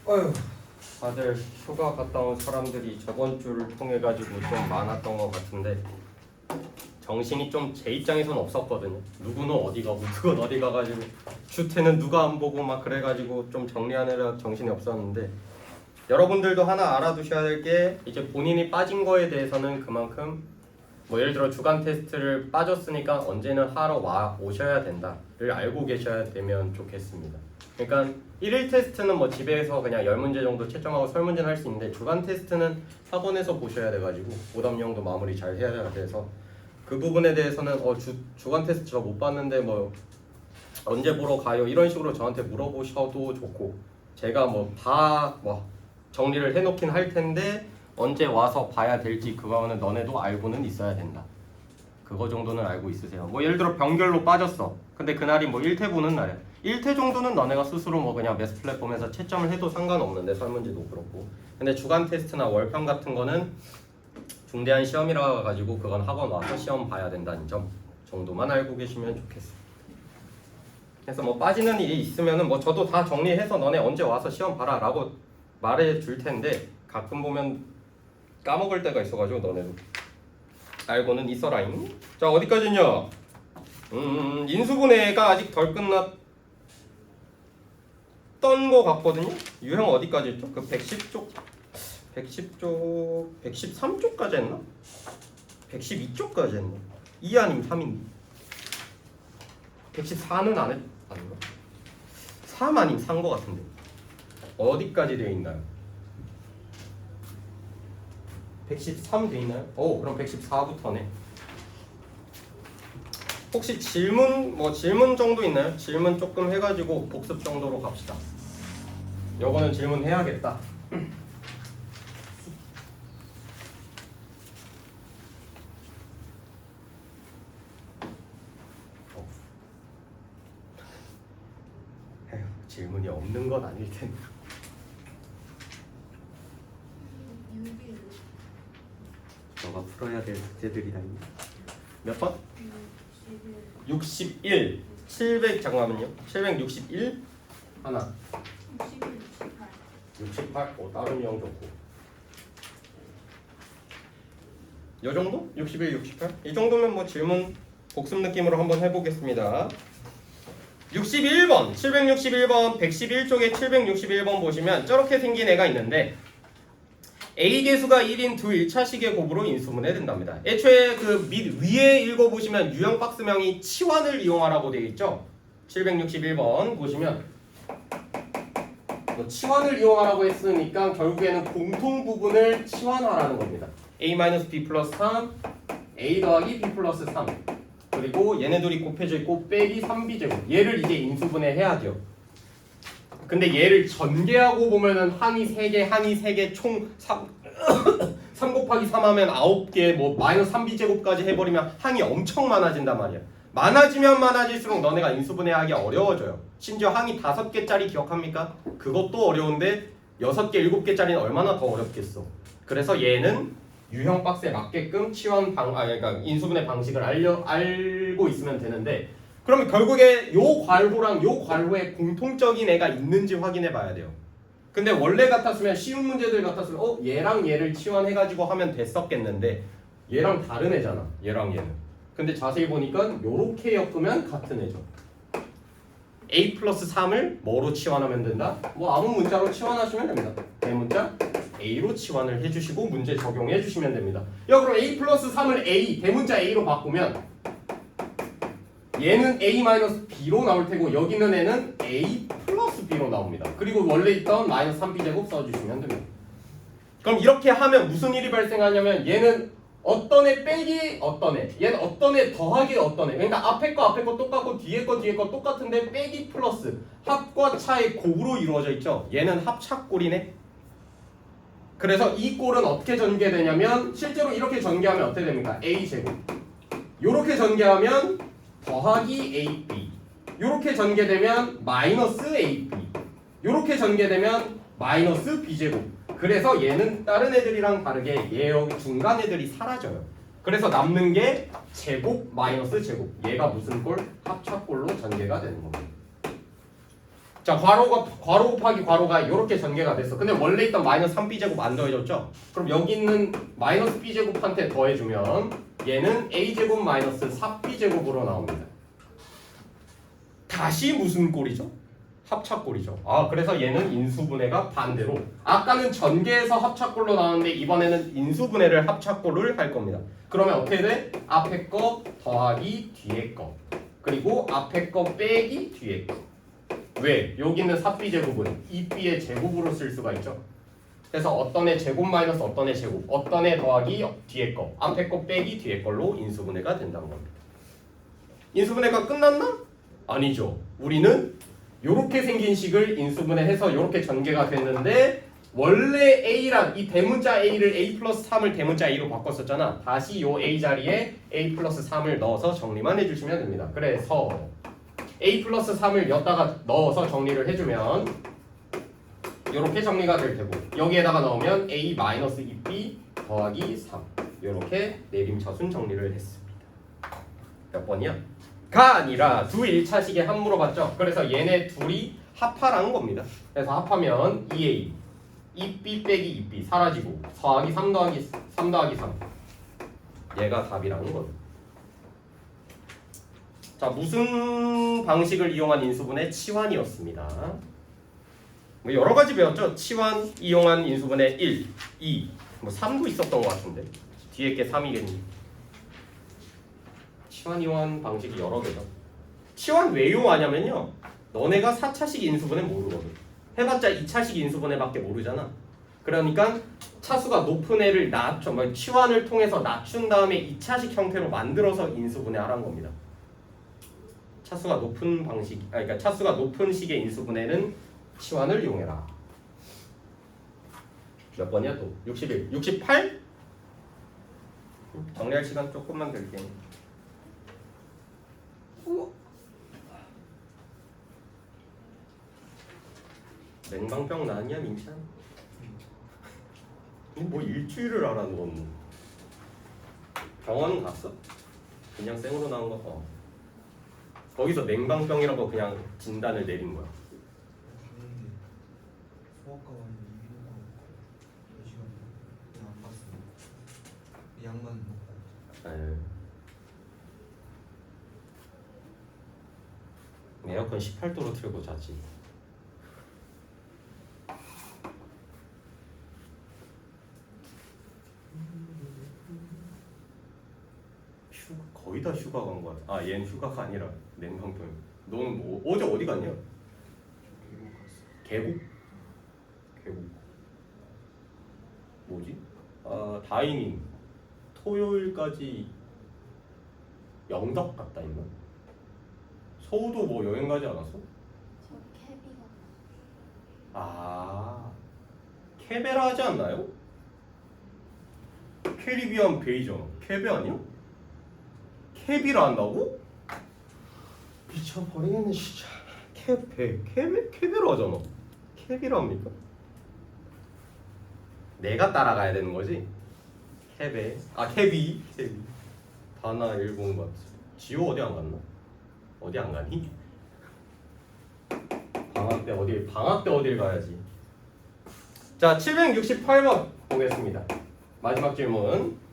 어휴, 다들 휴가 갔다 온 사람들이 저번 주를 통해 가지고 좀 많았던 것 같은데 정신이 좀 제 입장에서는 없었거든요. 누구는 어디 가고 누구는 어디 가가지고 주태는 누가 안 보고 막 그래가지고 좀 정리하느라 정신이 없었는데 여러분들도 하나 알아두셔야 될 게 이제 본인이 빠진 거에 대해서는 그만큼 뭐 예를 들어 주간 테스트를 빠졌으니까 언제는 하러 오셔야 된다를 알고 계셔야 되면 좋겠습니다. 그러니까 1일 테스트는 뭐 집에서 그냥 10문제 정도 채점하고 설문제는 할 수 있는데 주간 테스트는 학원에서 보셔야 돼가지고 오답용도 마무리 잘 해야 돼서 그 부분에 대해서는 주간 테스트 저 못 봤는데 뭐 언제 보러 가요 이런 식으로 저한테 물어보셔도 좋고 제가 뭐 다 뭐 정리를 해놓긴 할 텐데 언제 와서 봐야 될지 그거는 너네도 알고는 있어야 된다. 그거 정도는 알고 있으세요. 뭐 예를 들어 병결로 빠졌어. 근데 그날이 뭐 1태 보는 날이야. 1태 정도는 너네가 스스로 뭐 그냥 매스 플랫폼에서 채점을 해도 상관없는데 설문지도 그렇고. 근데 주간 테스트나 월평 같은 거는 중대한 시험이라 가지고 그건 학원 와서 시험 봐야 된다는 점 정도만 알고 계시면 좋겠어요. 그래서 뭐 빠지는 일이 있으면은 뭐 저도 다 정리해서 너네 언제 와서 시험 봐라라고 말해 줄 텐데 가끔 보면 까먹을 때가 있어가지고 너네도 알고는 있어라잉. 자 어디까지냐? 인수분해가 아직 덜 끝났던 거 같거든요. 유형 어디까지 했죠? 그 110쪽, 113쪽까지 했나? 112쪽까지 했나? 2 아니면 3인데 114는 안 했, 아닌가? 3 아니면 4인 거 같은데 어디까지 되어 있나요? 113 돼 있나요? 그럼 114부터네. 혹시 질문 정도 있나요? 질문 조금 해가지고 복습 정도로 갑시다. 요거는 질문 해야겠다. 에휴, 질문이 없는 건 아닐 텐데. 너가 풀어야 될 숙제들이다. 몇 번? 61. 700 잠깐만요. 761 하나. 68. 다른 형 좋고. 요 정도? 61, 68? 이 정도면 뭐 질문 복습 느낌으로 한번 해보겠습니다. 61번, 761번, 111쪽에 761번 보시면 저렇게 생긴 애가 있는데 A 개수가 1인 두 1차식의 곱으로 인수분해 된답니다. 애초에 그 위에 읽어보시면 유형 박스명이 치환을 이용하라고 되어 있죠. 761번 보시면 치환을 이용하라고 했으니까 결국에는 공통 부분을 치환하라는 겁니다. A-B 플러스 3, A 더하기 B 플러스 3 그리고 얘네들이 곱해져 있고 빼기 3b제곱 얘를 이제 인수분해 해야죠. 근데 얘를 전개하고 보면은 항이 3개, 항이 3개 총 3 곱하기 3 하면 9개 뭐 마이너스 3b제곱까지 해버리면 항이 엄청 많아진단 말이야. 많아지면 많아질수록 너네가 인수분해하기 어려워져요. 심지어 항이 5개짜리 기억합니까? 그것도 어려운데 6개, 7개짜리는 얼마나 더 어렵겠어. 그래서 얘는 유형 박스에 맞게끔 그러니까 인수분해 방식을 알고 있으면 되는데 그러면 결국에 요 괄호랑 요 괄호에 공통적인 애가 있는지 확인해 봐야 돼요. 근데 원래 같았으면 쉬운 문제들 같았으면 얘랑 얘를 치환해가지고 하면 됐었겠는데 얘랑 다른 애잖아. 얘랑 얘는. 근데 자세히 보니까 요렇게 엮으면 같은 애죠. A 플러스 3을 뭐로 치환하면 된다? 뭐 아무 문자로 치환하시면 됩니다. 대문자 A로 치환을 해주시고 문제 적용해 주시면 됩니다. 그럼 A 플러스 3을 A, 대문자 A로 바꾸면 얘는 A-B로 나올 테고 여기 있는 애는 A 플러스 B로 나옵니다. 그리고 원래 있던 마이너스 3B제곱 써주시면 됩니다. 그럼 이렇게 하면 무슨 일이 발생하냐면 얘는 어떤 애 빼기 어떤 애 얘는 어떤 애 더하기 어떤 애 그러니까 앞에 거 똑같고 뒤에 거 똑같은데 빼기 플러스 합과 차의 곱으로 이루어져 있죠. 얘는 합차꼴이네. 그래서 이 꼴은 어떻게 전개되냐면 실제로 이렇게 전개하면 어떻게 됩니까? A제곱 요렇게 전개하면 더하기 AB 요렇게 전개되면 마이너스 AB 요렇게 전개되면 마이너스 B제곱 그래서 얘는 다른 애들이랑 다르게 얘 여기 중간 애들이 사라져요. 그래서 남는 게 제곱 마이너스 제곱 얘가 무슨 꼴? 합차꼴로 전개가 되는 겁니다. 자, 괄호 곱하기 괄호가 이렇게 전개가 됐어. 근데 원래 있던 마이너스 3b제곱 안 더해졌죠? 그럼 여기 있는 마이너스 b제곱한테 더해주면 얘는 a제곱 마이너스 4b제곱으로 나옵니다. 다시 무슨 꼴이죠? 합차꼴이죠. 아, 그래서 얘는 인수분해가 반대로, 아까는 전개해서 합차꼴로 나왔는데 이번에는 인수분해를 합차꼴을 할 겁니다. 그러면 어떻게 돼? 앞에 거 더하기 뒤에 거, 그리고 앞에 거 빼기 뒤에 거. 왜? 여기는 4b제곱은 2b의 제곱으로 쓸 수가 있죠. 그래서 어떤 애 제곱 마이너스 어떤 애 제곱, 어떤 애 더하기 뒤에 거, 앞에 거 빼기 뒤에 걸로 인수분해가 된다는 겁니다. 인수분해가 끝났나? 아니죠. 우리는 요렇게 생긴 식을 인수분해해서 요렇게 전개가 됐는데, 원래 a랑 이 대문자 a를 a 플러스 3을 대문자 a로 바꿨었잖아. 다시 요 a 자리에 a 플러스 3을 넣어서 정리만 해주시면 됩니다. 그래서 a 플러스 3을 여기다가 넣어서 정리를 해주면 요렇게 정리가 될 테고, 여기에다가 넣으면 a 마이너스 2b 더하기 3, 요렇게 내림차순 정리를 했습니다. 몇 번이야? 가 아니라 두 1차식에 한 물어봤죠. 그래서 얘네 둘이 합하라는 겁니다. 그래서 합하면 2a 2b 빼기 2b 사라지고 더하기 3 더하기 3 더하기 3, 얘가 답이라는 거예요. 자, 무슨 방식을 이용한 인수분해? 치환이었습니다. 뭐 여러 가지 배웠죠. 치환 이용한 인수분해 1, 2, 뭐 3도 있었던 것 같은데 뒤에 게 3이겠니? 치환 이용한 방식이 여러 개죠. 치환 왜 이용하냐면요, 너네가 4차식 인수분해 모르거든. 해봤자 2차식 인수분해밖에 모르잖아. 그러니까 차수가 높은 애를 낮춰, 치환을 통해서 낮춘 다음에 2차식 형태로 만들어서 인수분해 하라는 겁니다. 차수가 높은 방식, 그러니까 차수가 높은 식의 인수분해는 치환을 이용해라. 몇 번이야 또? 61, 68? 정리할 시간 조금만 드릴게요. 냉방병 나왔냐 민찬? 뭐 일주일을 알아 넌. 병원 갔어? 그냥 생으로 나온 거? 거기서 냉방병이라고 그냥 진단을 내린 거야. 소아과가 이비인후과 몇 시간 그냥 안 봤어. 약만 먹고. 에어컨 18도로 틀고 자지. 거의 다 휴가 간 거야. 아, 얘는 휴가가 아니라 냉방병. 너는 뭐 어제 어디 갔냐? 계곡 갔어. 계곡? 계곡 뭐지? 아, 다이닝. 토요일까지 영덕 갔다 있나? 서우도 뭐 여행 가지 않았어? 저 캐비가 아, 케베라 하지 않나요? 캐리비안 베이잖아. 케베 아니야? 캐비라 한다고? 미쳐버리겠네 진짜. 케베라 하잖아. 캐비라 합니까? 내가 따라가야 되는 거지? 케베. 아, 케비. 다나 일본 갔어. 지호 어디 안 갔나? 어디 안 가니? 방학 때 어딜 가야지. 자, 768번 보겠습니다. 마지막 질문.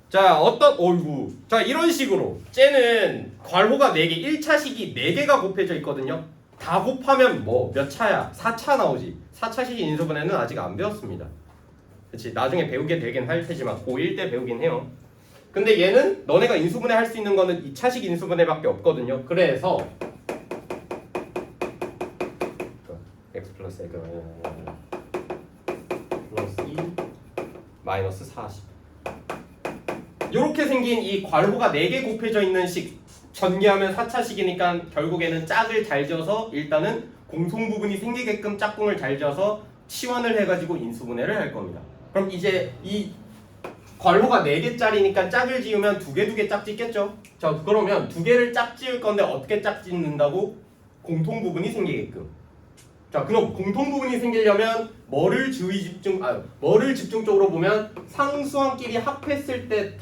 자, 자, 이런 식으로 쟤는 괄호가 4개, 1차식이 4개가 곱해져 있거든요. 다 곱하면 뭐 몇 차야? 4차 나오지. 4차식 인수분해는 아직 안 배웠습니다. 그치? 나중에 배우게 되긴 할 테지만 고1 때 배우긴 해요. 근데 얘는 너네가 인수분해 할 수 있는 거는 2차식 인수분해밖에 없거든요. 그래서 x 플러스 x 플러스 2 마이너스 40, 이렇게 생긴 이 괄호가 4개 곱해져 있는 식 전개하면 4차식이니까 결국에는 짝을 잘 지어서 일단은 공통부분이 생기게끔 짝꿍을 잘 지어서 치환을 해가지고 인수분해를 할 겁니다. 그럼 이제 이 괄호가 4개짜리니까 짝을 지으면 2개 짝 짓겠죠? 자, 그러면 2개를 짝 지을 건데 어떻게 짝 짓는다고? 공통부분이 생기게끔. 자, 그럼 공통부분이 생기려면 뭐를 집중적으로 보면 상수항끼리 합했을 때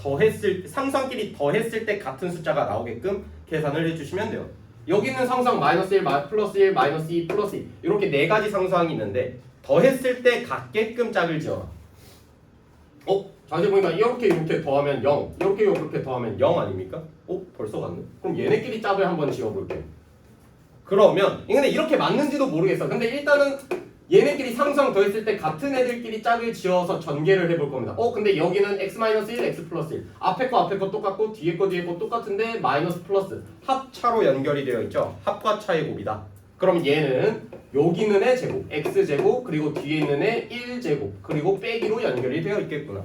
상수항끼리 더했을 때 같은 숫자가 나오게끔 계산을 해주시면 돼요. 여기 있는 상수항 마이너스 1, 플러스 1, 마이너스 2, 플러스 2 이렇게 네 가지 상수항이 있는데 더했을 때 같게끔 짝을 지어라. 자세히 보니까 이렇게 더하면 0, 이렇게 더하면 0 아닙니까? 벌써 갔네? 그럼 얘네끼리 짝을 한번 지어볼게요. 그러면 근데 이렇게 맞는지도 모르겠어. 근데 일단은 얘네끼리 상수항 더했을 때 같은 애들끼리 짝을 지어서 전개를 해볼 겁니다. 근데 여기는 x-1, x 플러스 1 앞에 거 똑같고 뒤에 거 똑같은데 마이너스 플러스 합차로 연결이 되어 있죠. 합과 차의 곱이다. 그럼 얘는 여기 있는 애 제곱 x제곱 그리고 뒤에 있는 애 1제곱 그리고 빼기로 연결이 되어 있겠구나.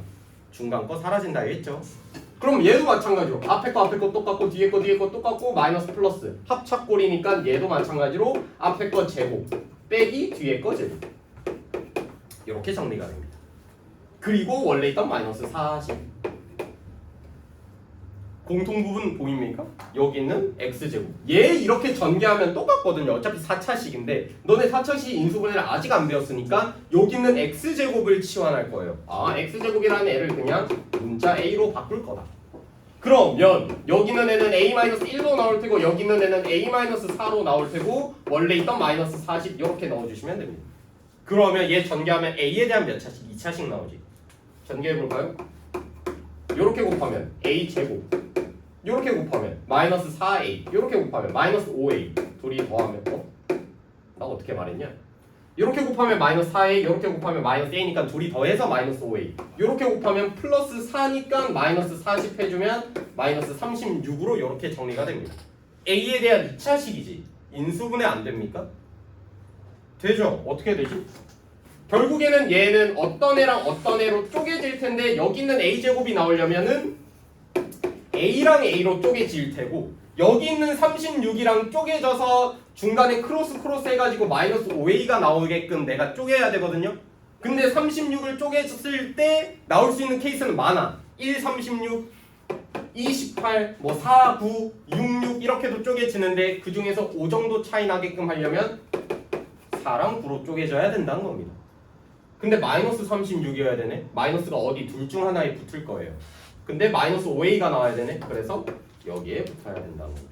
중간 거 사라진다 했죠. 그럼 얘도 마찬가지로 앞에 거 똑같고 뒤에 거 똑같고 마이너스 플러스 합차꼴이니까 얘도 마찬가지로 앞에 거 제곱 빼기 뒤에 거 제곱 이렇게 정리가 됩니다. 그리고 원래 있던 마이너스 40 공통부분 보입니까? 여기 있는 x제곱 얘 이렇게 전개하면 똑같거든요. 어차피 4차식인데 너네 4차식 인수분해를 아직 안 배웠으니까 여기 있는 x제곱을 치환할 거예요. x제곱이라는 애를 그냥 문자 a로 바꿀 거다. 그러면 여기 있는 애는 a-1로 나올 테고 여기 있는 애는 a-4로 나올 테고 원래 있던 마이너스 40 이렇게 넣어주시면 됩니다. 그러면 얘 전개하면 a에 대한 몇 차식? 2차식 나오지. 전개해볼까요? 이렇게 곱하면 a제곱 이렇게 곱하면 마이너스 4a 이렇게 곱하면 마이너스 5a 둘이 더하면 나 어떻게 말했냐? 이렇게 곱하면 마이너스 4a 이렇게 곱하면 마이너스 a니까 둘이 더해서 마이너스 5a 이렇게 곱하면 플러스 4니까 마이너스 40 해주면 마이너스 36으로 이렇게 정리가 됩니다. a에 대한 2차식이지 인수분해 안 됩니까? 되죠? 어떻게 되지? 결국에는 얘는 어떤 애랑 어떤 애로 쪼개질 텐데 여기 있는 a제곱이 나오려면은 a랑 a로 쪼개질 테고 여기 있는 36이랑 쪼개져서 중간에 크로스 해가지고 마이너스 5a가 나오게끔 내가 쪼개야 되거든요. 근데 36을 쪼개졌을 때 나올 수 있는 케이스는 많아. 1, 36, 28, 4, 9, 6, 6 이렇게도 쪼개지는데 그 중에서 5 정도 차이 나게끔 하려면 4랑 9로 쪼개져야 된다는 겁니다. 근데 마이너스 36이어야 되네. 마이너스가 어디 둘 중 하나에 붙을 거예요. 근데 마이너스 5a가 나와야 되네. 그래서 여기에 붙어야 된다는 겁니다.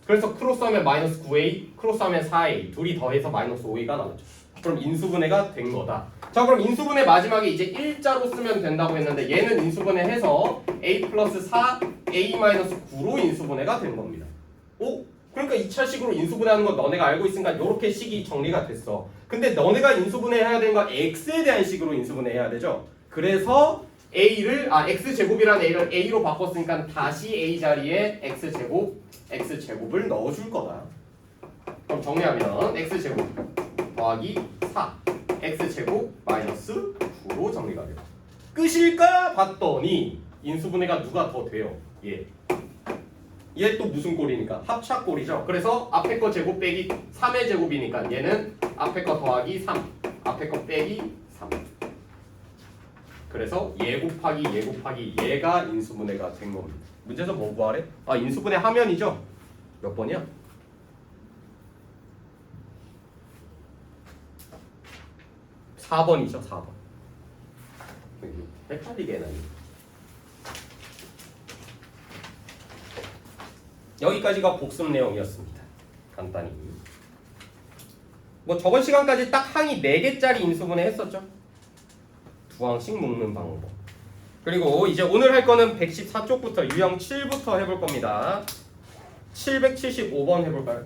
그래서 크로스하면 마이너스 9a, 크로스하면 4a 둘이 더해서 마이너스 5a가 나오죠. 그럼 인수분해가 된 거다. 자 그럼 인수분해 마지막에 이제 일자로 쓰면 된다고 했는데 얘는 인수분해해서 a 플러스 4, a 마이너스 9로 인수분해가 된 겁니다. 그러니까 2차식으로 인수분해하는 건 너네가 알고 있으니까 이렇게 식이 정리가 됐어. 근데 너네가 인수분해해야 되는 건 x에 대한 식으로 인수분해해야 되죠. 그래서 x제곱이라는 a를 a로 바꿨으니까 다시 a 자리에 x제곱을 넣어줄 거다. 그럼 정리하면 x제곱 더하기 4 x제곱 마이너스 9로 정리가 돼요. 끝일까 봤더니 인수분해가 누가 더 돼요? 얘 또 무슨 꼴이니까? 합차꼴이죠. 그래서 앞에 거 제곱 빼기 3의 제곱이니까 얘는 앞에 거 더하기 3 앞에 거 빼기 3 그래서 얘 곱하기 얘가 인수분해가 된 겁니다. 문제에서 뭐 구하래? 인수분해 하면이죠. 몇 번이야? 4번이죠. 4번. 헷갈리게 해놔. 여기까지가 복습 내용이었습니다. 간단히. 저번 시간까지 딱 항이 4개짜리 인수분해 했었죠. 2항씩 묶는 방법. 그리고 이제 오늘 할 거는 114쪽부터 유형 7부터 해볼 겁니다. 775번 해볼까요?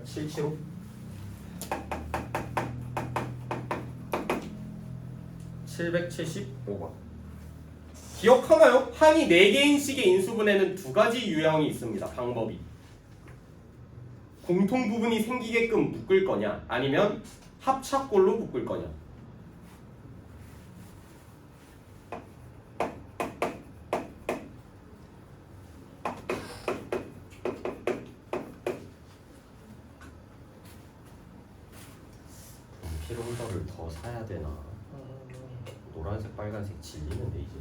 775. 기억하나요? 항이 4개인 식의 인수분해는 2가지 유형이 있습니다. 방법이. 공통 부분이 생기게끔 묶을 거냐 아니면 합차꼴로 묶을 거냐. 필요 홀더를 더 사야 되나? 노란색 빨간색 질리는데 이제.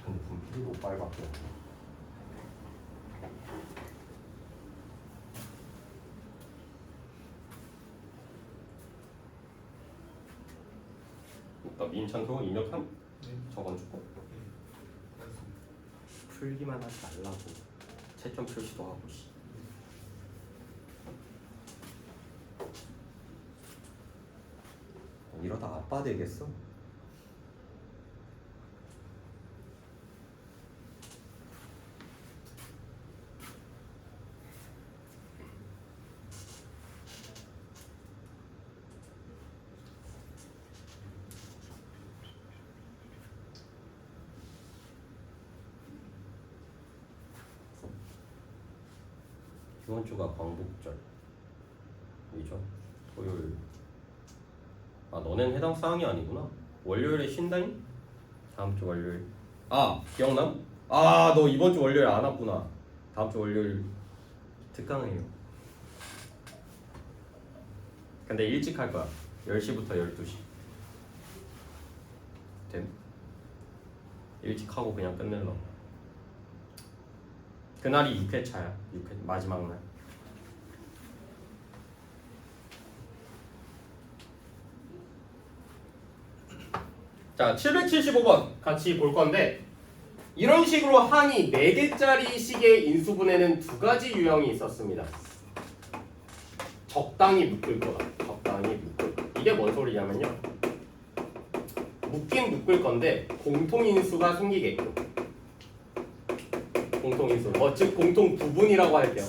근데 분필도 빨갛게. 민찬소 입력함? 네. 저건 줄거? 네. 풀기만 하지 말라고. 채점 표시도 하고 씨. 이러다 아빠 되겠어? 이번 주가 광복절 이죠? 토요일. 아 너넨 해당 사항이 아니구나. 월요일에 쉰다잉? 다음 주 월요일. 아 기억남? 아 너 이번 주 월요일 안 왔구나. 다음 주 월요일 특강해요. 근데 일찍 할 거야. 10시부터 12시. 됨? 일찍 하고 그냥 끝낼러. 그날이 6회차야. 6회 마지막 날. 자, 775번 같이 볼 건데 이런 식으로 항이 4개짜리 식의 인수분해는 두 가지 유형이 있었습니다. 적당히 묶을 거다. 적당히 묶을 거. 이게 뭔 소리냐면요. 묶긴 묶을 건데 공통인수가 생기게끔. 공통인수. 즉 공통부분이라고 할게요.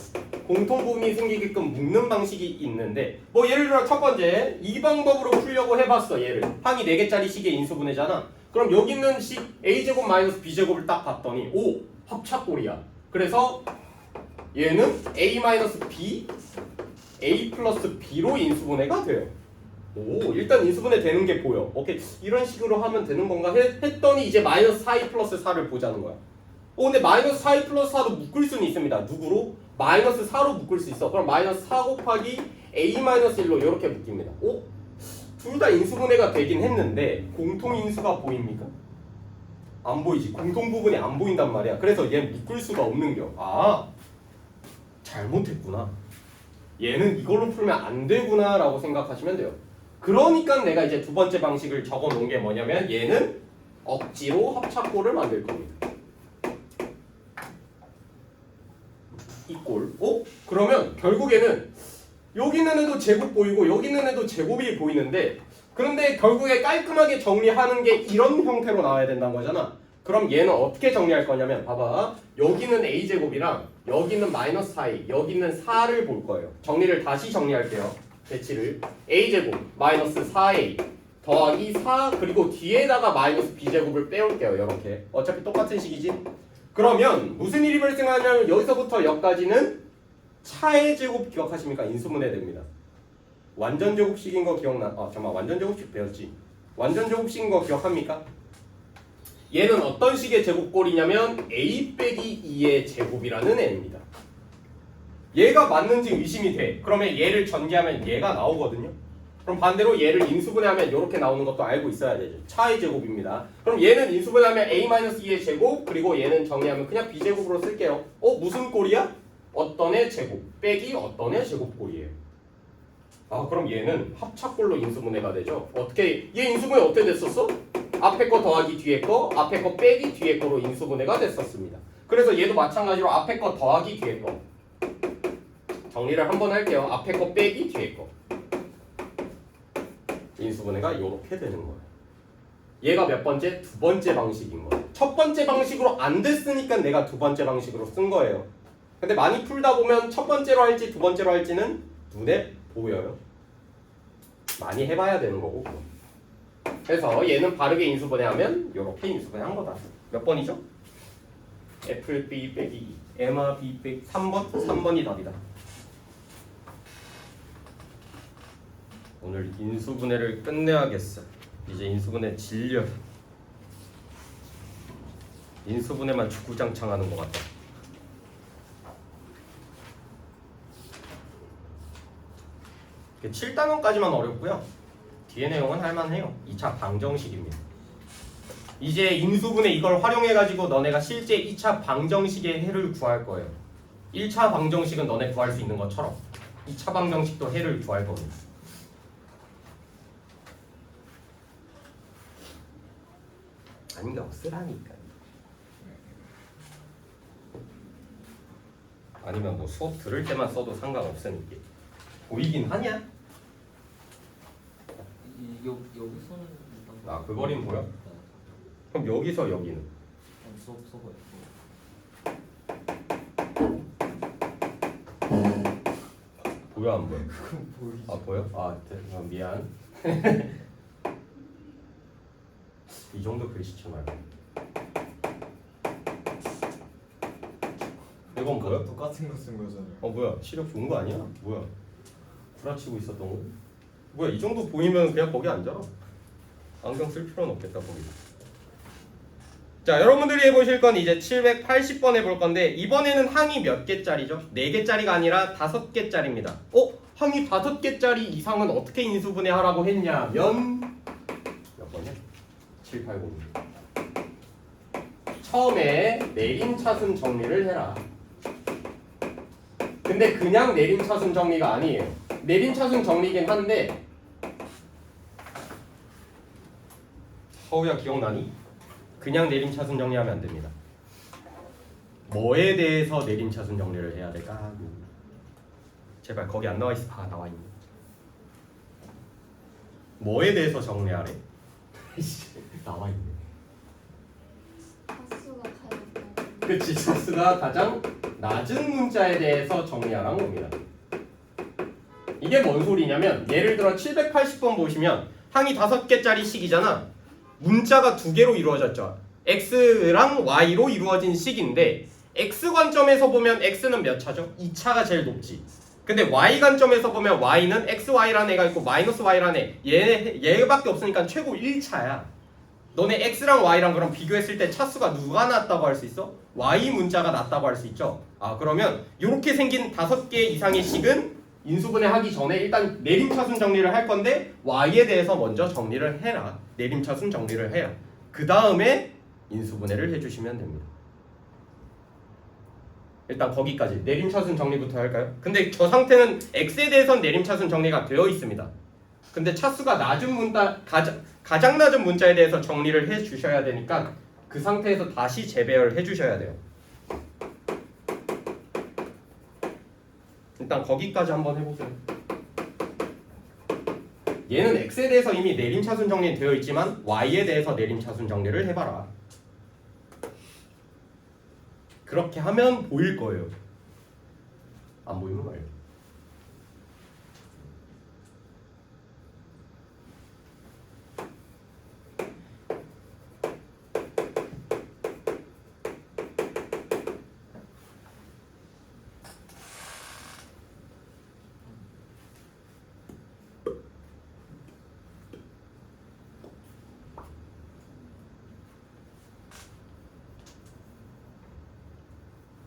공통부분이 생기게끔 묶는 방식이 있는데 뭐 예를 들어 첫 번째 이 방법으로 풀려고 해봤어. 얘를 항이 4개짜리 식의 인수분해잖아. 그럼 여기 있는 식 a제곱 마이너스 b제곱을 딱 봤더니 오! 합차꼴이야. 그래서 얘는 a 마이너스 b a 플러스 b로 인수분해가 돼요. 오, 일단 인수분해 되는 게 보여. 오케이, 이런 식으로 하면 되는 건가 했더니 이제 마이너스 4a 플러스 4를 보자는 거야. 근데 마이너스 4a 플러스 4로 묶을 수는 있습니다. 누구로? 마이너스 4로 묶을 수 있어. 그럼 마이너스 4 곱하기 a 마이너스 1로 이렇게 묶입니다. 오? 둘 다 인수분해가 되긴 했는데 공통인수가 보입니까? 안 보이지. 공통부분이 안 보인단 말이야. 그래서 얘는 묶을 수가 없는 겨. 아, 잘못했구나. 얘는 이걸로 풀면 안 되구나 라고 생각하시면 돼요. 그러니까 내가 이제 두 번째 방식을 적어 놓은 게 뭐냐면 얘는 억지로 합차꼴을 만들 겁니다. 이 꼴. 그러면 결국에는 여기 있는 애도 제곱 보이고 여기 있는 애도 제곱이 보이는데 그런데 결국에 깔끔하게 정리하는 게 이런 형태로 나와야 된다는 거잖아. 그럼 얘는 어떻게 정리할 거냐면 봐봐. 여기는 a제곱이랑 여기는 마이너스 4a 여기는 4를 볼 거예요. 정리를 다시 정리할게요. 배치를 a제곱 마이너스 4a 더하기 4 그리고 뒤에다가 마이너스 b제곱을 빼올게요. 이렇게 어차피 똑같은 식이지. 그러면 무슨 일이 발생하냐면 여기서부터 여기까지는 차의 제곱 기억하십니까? 인수분해 됩니다. 완전 제곱식인 거 기억나? 잠깐만, 완전 제곱식 배웠지? 완전 제곱식인 거 기억합니까? 얘는 어떤 식의 제곱꼴이냐면 a 빼기 2의 제곱이라는 애입니다. 얘가 맞는지 의심이 돼. 그러면 얘를 전개하면 얘가 나오거든요. 그럼 반대로 얘를 인수분해하면 이렇게 나오는 것도 알고 있어야 되죠. 차의 제곱입니다. 그럼 얘는 인수분해하면 a-2의 제곱 그리고 얘는 정리하면 그냥 b제곱으로 쓸게요. 무슨 꼴이야? 어떤 애 제곱 빼기 어떤 애 제곱꼴이에요. 그럼 얘는 합차꼴로 인수분해가 되죠. 어떻게 얘 인수분해 어떻게 됐었어? 앞에 거 더하기 뒤에 거 앞에 거 빼기 뒤에 거로 인수분해가 됐었습니다. 그래서 얘도 마찬가지로 앞에 거 더하기 뒤에 거 정리를 한번 할게요. 앞에 거 빼기 뒤에 거 인수분해가 이렇게 되는 거예요. 얘가 몇 번째? 두 번째 방식인 거예요. 첫 번째 방식으로 안 됐으니까 내가 두 번째 방식으로 쓴 거예요. 근데 많이 풀다 보면 첫 번째로 할지 두 번째로 할지는 눈에 보여요. 많이 해봐야 되는 거고. 그래서 얘는 바르게 인수분해하면 이렇게 인수분해한 거다. 몇 번이죠? 애플 B 빼기 2 에마 B 빼기 3번? 3번이 답이다. 오늘 인수분해를 끝내야겠어. 이제 인수분해 질려. 인수분해만 주구장창하는 것 같다. 7단원까지만 어렵고요. 뒤에 내용은 할만해요. 2차 방정식입니다. 이제 인수분해 이걸 활용해가지고 너네가 실제 2차 방정식의 해를 구할 거예요. 1차 방정식은 너네 구할 수 있는 것처럼 2차 방정식도 해를 구할 겁니다. 아닌 게 없으라니까. 아니면 뭐 수업 들을 때만 써도 상관없으니까. 보이긴 하냐? 여기서는 일단 아, 그 거리는 보여? 그럼 여기서 여기는? 수업 써봐요. 보여 안 보여? 그럼 보이지. 아 보여? 아 미안. 이 정도 글씨체 말고. 이건 뭐야? 똑같은 거 쓴 거잖아요. 뭐야? 시력 좋은 거 아니야? 뭐야? 구라치고 있었던 거? 뭐야? 이 정도 보이면 그냥 거기 앉아. 안경 쓸 필요는 없겠다 거기. 자, 여러분들이 해보실 건 이제 780번 해볼 건데 이번에는 항이 몇 개짜리죠? 4개짜리가 아니라 5개짜리입니다. 항이 5개짜리 이상은 어떻게 인수분해하라고 했냐면 몇 번이야? 780. 처음에 내림차순 정리를 해라. 근데 그냥 내림차순 정리가 아니에요. 내림차순 정리긴 한데 허우야 기억나니? 그냥 내림차순 정리하면 안 됩니다. 뭐에 대해서 내림차순 정리를 해야 될까? 제발 거기 안 나와 있어. 나와 있네. 뭐에 대해서 정리하래? 나와 있네. 차수가 가장 그치, 차수가 가장 낮은 문자에 대해서 정리하라는 겁니다. 이게 뭔 소리냐면 예를 들어 780번 보시면 항이 5개짜리 식이잖아. 문자가 2개로 이루어졌죠. x랑 y로 이루어진 식인데 x 관점에서 보면 x는 몇 차죠? 2차가 제일 높지. 근데 y 관점에서 보면 y는 xy라는 애가 있고 마이너스 y라는 애 얘밖에 없으니까 최고 1차야. 너네 x랑 y랑 그럼 비교했을 때 차수가 누가 낫다고 할 수 있어? y 문자가 낫다고 할 수 있죠. 그러면 이렇게 생긴 5개 이상의 식은 인수분해 하기 전에 일단 내림차순 정리를 할 건데 y에 대해서 먼저 정리를 해라. 내림차순 정리를 해라. 그 다음에 인수분해를 해주시면 됩니다. 일단 거기까지 내림차순 정리부터 할까요? 근데 저 상태는 x에 대해서는 내림차순 정리가 되어 있습니다. 근데 차수가 낮은 문자 가장 낮은 문자에 대해서 정리를 해 주셔야 되니까 그 상태에서 다시 재배열을 해 주셔야 돼요. 일단 거기까지 한번 해보세요. 얘는 x에 대해서 이미 내림차순 정리는 되어 있지만 y에 대해서 내림차순 정리를 해봐라. 그렇게 하면 보일 거예요. 안 보이면 말이에요.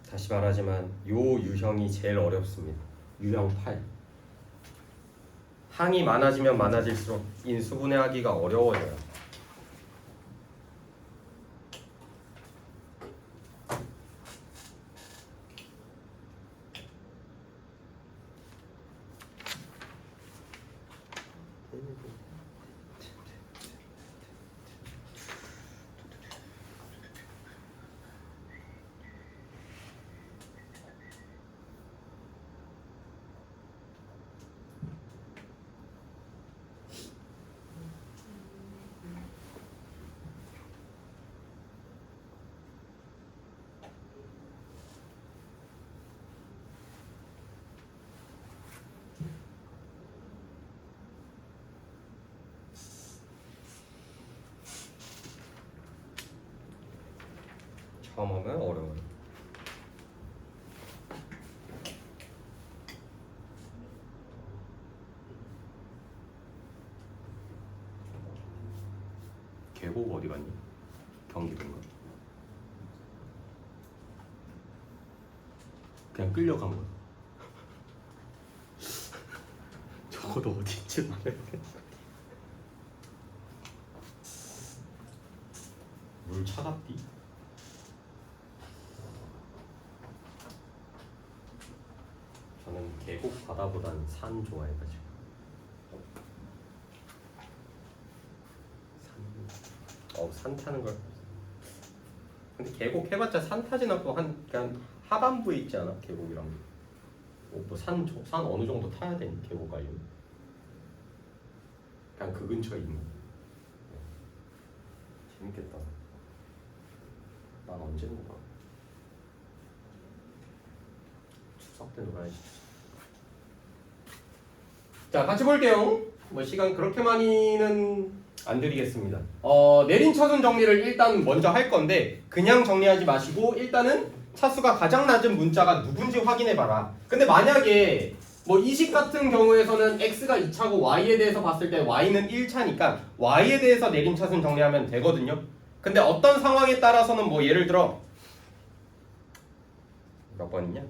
다시 말하지만 요 유형이 제일 어렵습니다. 유형 8. 항이 많아지면 많아질수록 인수분해하기가 어려워져요. 처음 하면 어려워요. 계곡 어디 갔니? 경기도인가? 그냥 끌려간 거야. 저거도 어딘지 모르겠어. 물 차갑디? 저는 계곡 바다보단 산 좋아해가지고. 산 타는 걸 근데 계곡 해봤자 산 타진 않고 한 그냥 하반부에 있지 않아? 계곡이랑 뭐산 어느 정도 타야 되니 계곡 가려면 그냥 그 근처에 있는. 재밌겠다. 난 언제 놀아? 추석 때 놀아야지. 자, 같이 볼게요. 뭐 시간 그렇게 많이는 안 드리겠습니다. 내린 차순 정리를 일단 먼저 할 건데 그냥 정리하지 마시고 일단은 차수가 가장 낮은 문자가 누군지 확인해 봐라. 근데 만약에 뭐 이식 같은 경우에서는 x가 2차고 y에 대해서 봤을 때 y는 1차니까 y에 대해서 내린 차순 정리하면 되거든요. 근데 어떤 상황에 따라서는 뭐 예를 들어 몇 번이냐?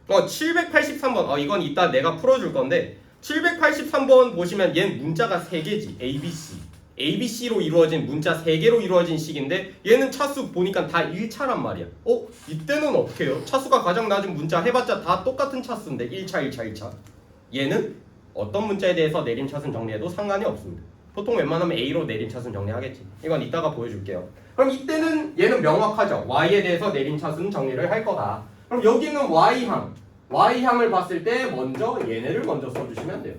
783번. 이건 이따 내가 풀어줄 건데 783번 보시면 얘는 문자가 3개지. ABC로 이루어진 문자 3개로 이루어진 식인데 얘는 차수 보니까 다 1차란 말이야. 이때는 어떻게 해요? 차수가 가장 낮은 문자 해봤자 다 똑같은 차수인데 1차. 얘는 어떤 문자에 대해서 내림 차순 정리해도 상관이 없습니다. 보통 웬만하면 A로 내림 차순 정리하겠지. 이건 이따가 보여줄게요. 그럼 이때는 얘는 명확하죠. Y에 대해서 내림 차순 정리를 할 거다. 그럼 여기는 Y항을 봤을 때 먼저 얘네를 먼저 써주시면 돼요.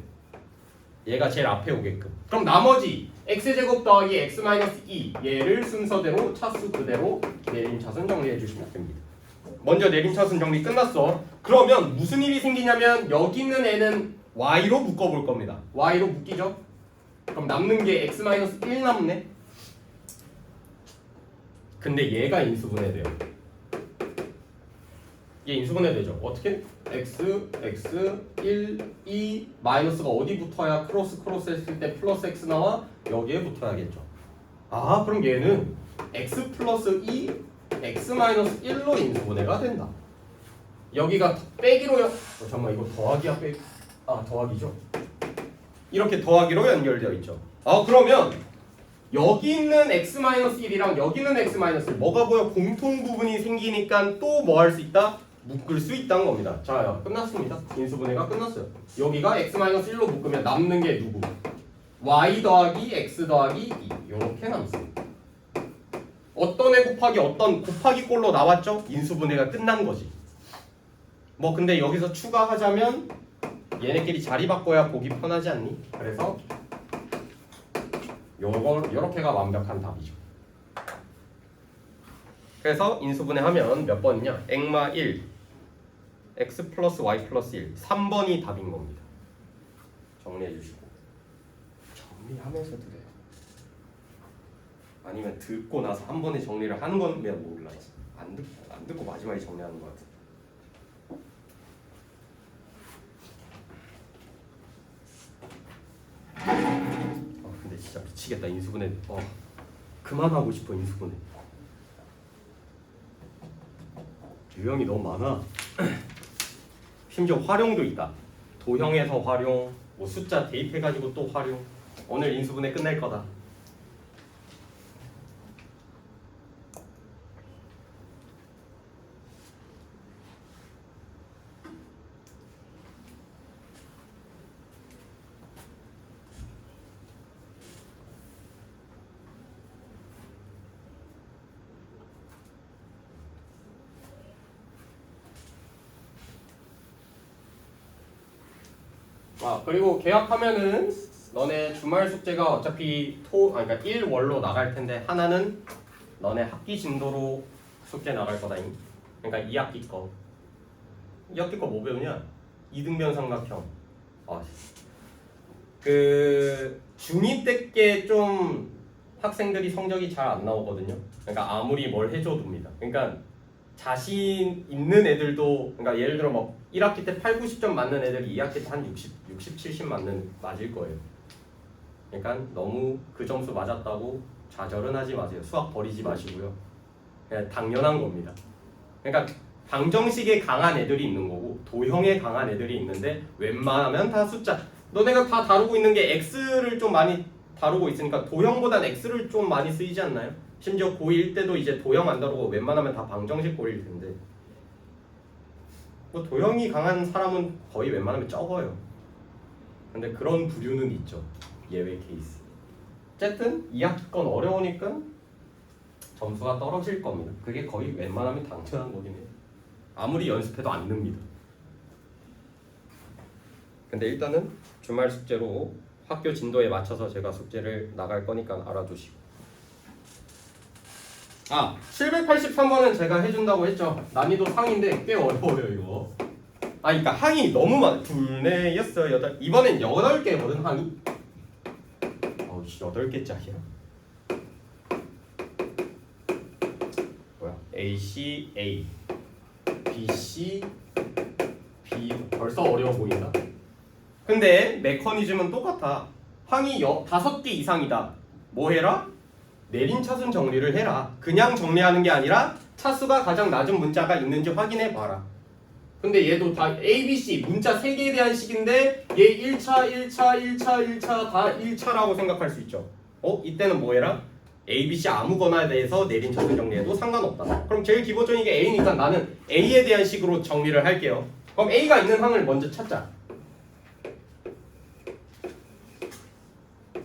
얘가 제일 앞에 오게끔. 그럼 나머지 x제곱 더하기 x-2 얘를 순서대로 차수 그대로 내림차순 정리해 주시면 됩니다. 먼저 내림차순 정리 끝났어. 그러면 무슨 일이 생기냐면 여기 있는 애는 y로 묶어볼 겁니다. y로 묶이죠? 그럼 남는 게 x-1 남네? 근데 얘가 인수분해돼요. 얘 인수분해되죠? 어떻게? x, 1, 2 마이너스가 어디 붙어야 크로스 했을 때 플러스 x 나와? 여기에 붙어야겠죠. 그럼 얘는 x 플러스 2, x 마이너스 1로 인수분해가 된다. 여기가 빼기로 잠깐만 이거 더하기야 빼기? 더하기죠. 이렇게 더하기로 연결되어 있죠. 그러면 여기 있는 x-1이랑 여기 있는 x-1 뭐가 보여? 공통 부분이 생기니까 또 뭐 할 수 있다? 묶을 수 있다는 겁니다. 자, 끝났습니다. 인수분해가 끝났어요. 여기가 x-1로 묶으면 남는 게 누구? y 더하기 x 더하기 2 이렇게 남습니다. 어떤 애 곱하기 어떤 곱하기 꼴로 나왔죠? 인수분해가 끝난 거지. 뭐 근데 여기서 추가하자면 얘네끼리 자리 바꿔야 보기 편하지 않니? 그래서 요렇게가 완벽한 답이죠. 그래서 인수분해하면 몇 번이냐? 액마 1 x 플러스 y 플러스 1 3번이 답인 겁니다. 정리해 주시고 정리하면서 드려요. 아니면 듣고 나서 한 번에 정리를 하는 건 그냥 몰라야지. 안 듣고 마지막에 정리하는 것 같아. 근데 진짜 미치겠다. 인수분해 그만하고 싶어. 인수분해 유형이 너무 많아. 심지어 활용도 있다. 도형에서 활용, 뭐 숫자 대입해가지고 또 활용. 오늘 인수분해 끝낼 거다. 그리고 계약하면은 너네 주말 숙제가 어차피 그러니까 1월로 나갈 텐데 하나는 너네 학기 진도로 숙제 나갈 거다잉. 그러니까 2학기 거. 2학기 거 뭐 배우냐? 이등변 삼각형. 그 중2 때 게 좀 학생들이 성적이 잘 안 나오거든요. 그러니까 아무리 뭘 해줘도입니다. 그러니까 자신 있는 애들도 그러니까 예를 들어 뭐 1학기 때 8, 90점 맞는 애들이 2학기 때 한 60, 70 맞을 거예요. 그러니까 너무 그 점수 맞았다고 좌절은 하지 마세요. 수학 버리지 마시고요. 그냥 당연한 겁니다. 그러니까 방정식에 강한 애들이 있는 거고 도형에 강한 애들이 있는데 웬만하면 다 숫자. 너네가 다 다루고 있는 게 x를 좀 많이 다루고 있으니까 도형보단 x를 좀 많이 쓰이지 않나요? 심지어 고1 때도 이제 도형 안 다루고 웬만하면 다 방정식 꼴일 텐데 뭐 도형이 강한 사람은 거의 웬만하면 적어요. 근데 그런 부류는 있죠. 예외 케이스. 어쨌든 2학기 건 어려우니까 점수가 떨어질 겁니다. 그게 거의 웬만하면 당연한 거긴 해요. 아무리 연습해도 안 늡니다. 근데 일단은 주말 숙제로 학교 진도에 맞춰서 제가 숙제를 나갈 거니까 알아두시고. 783번은 제가 해준다고 했죠. 난이도 상인데 꽤 어려워요 이거. 그러니까 항이 너무 많아. 둘, 넷, 여섯, 여덟. 이번엔 8개거든 항이. 8개짜리야. 뭐야? AC, A, BC, B. 벌써 어려워 보인다. 근데 메커니즘은 똑같아. 항이 5개 이상이다. 뭐 해라? 내린 차순 정리를 해라. 그냥 정리하는 게 아니라 차수가 가장 낮은 문자가 있는지 확인해 봐라. 근데 얘도 다 A, B, C 문자 3개에 대한 식인데 얘 1차, 1차, 1차, 1차 다 1차라고 생각할 수 있죠. 이때는 뭐 해라? A, B, C 아무거나에 대해서 내린 차순 정리해도 상관없다. 그럼 제일 기본적인 게 A니까 나는 A에 대한 식으로 정리를 할게요. 그럼 A가 있는 항을 먼저 찾자.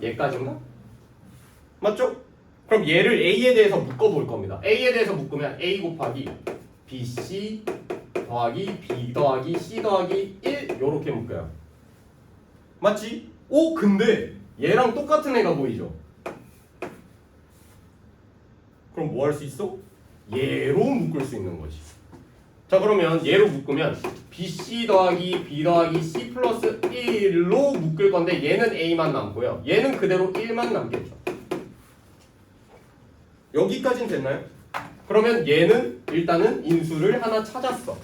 얘까지인가? 맞죠? 그럼 얘를 A에 대해서 묶어볼 겁니다. A에 대해서 묶으면 A 곱하기 BC 더하기 B 더하기 C 더하기 1 요렇게 묶어요. 맞지? 근데 얘랑 똑같은 애가 보이죠? 그럼 뭐 할 수 있어? 얘로 묶을 수 있는 거지. 자 그러면 얘로 묶으면 BC 더하기 B 더하기 C 플러스 1로 묶을 건데 얘는 A만 남고요. 얘는 그대로 1만 남겠죠. 여기까지는 됐나요? 그러면 얘는 일단은 인수를 하나 찾았어.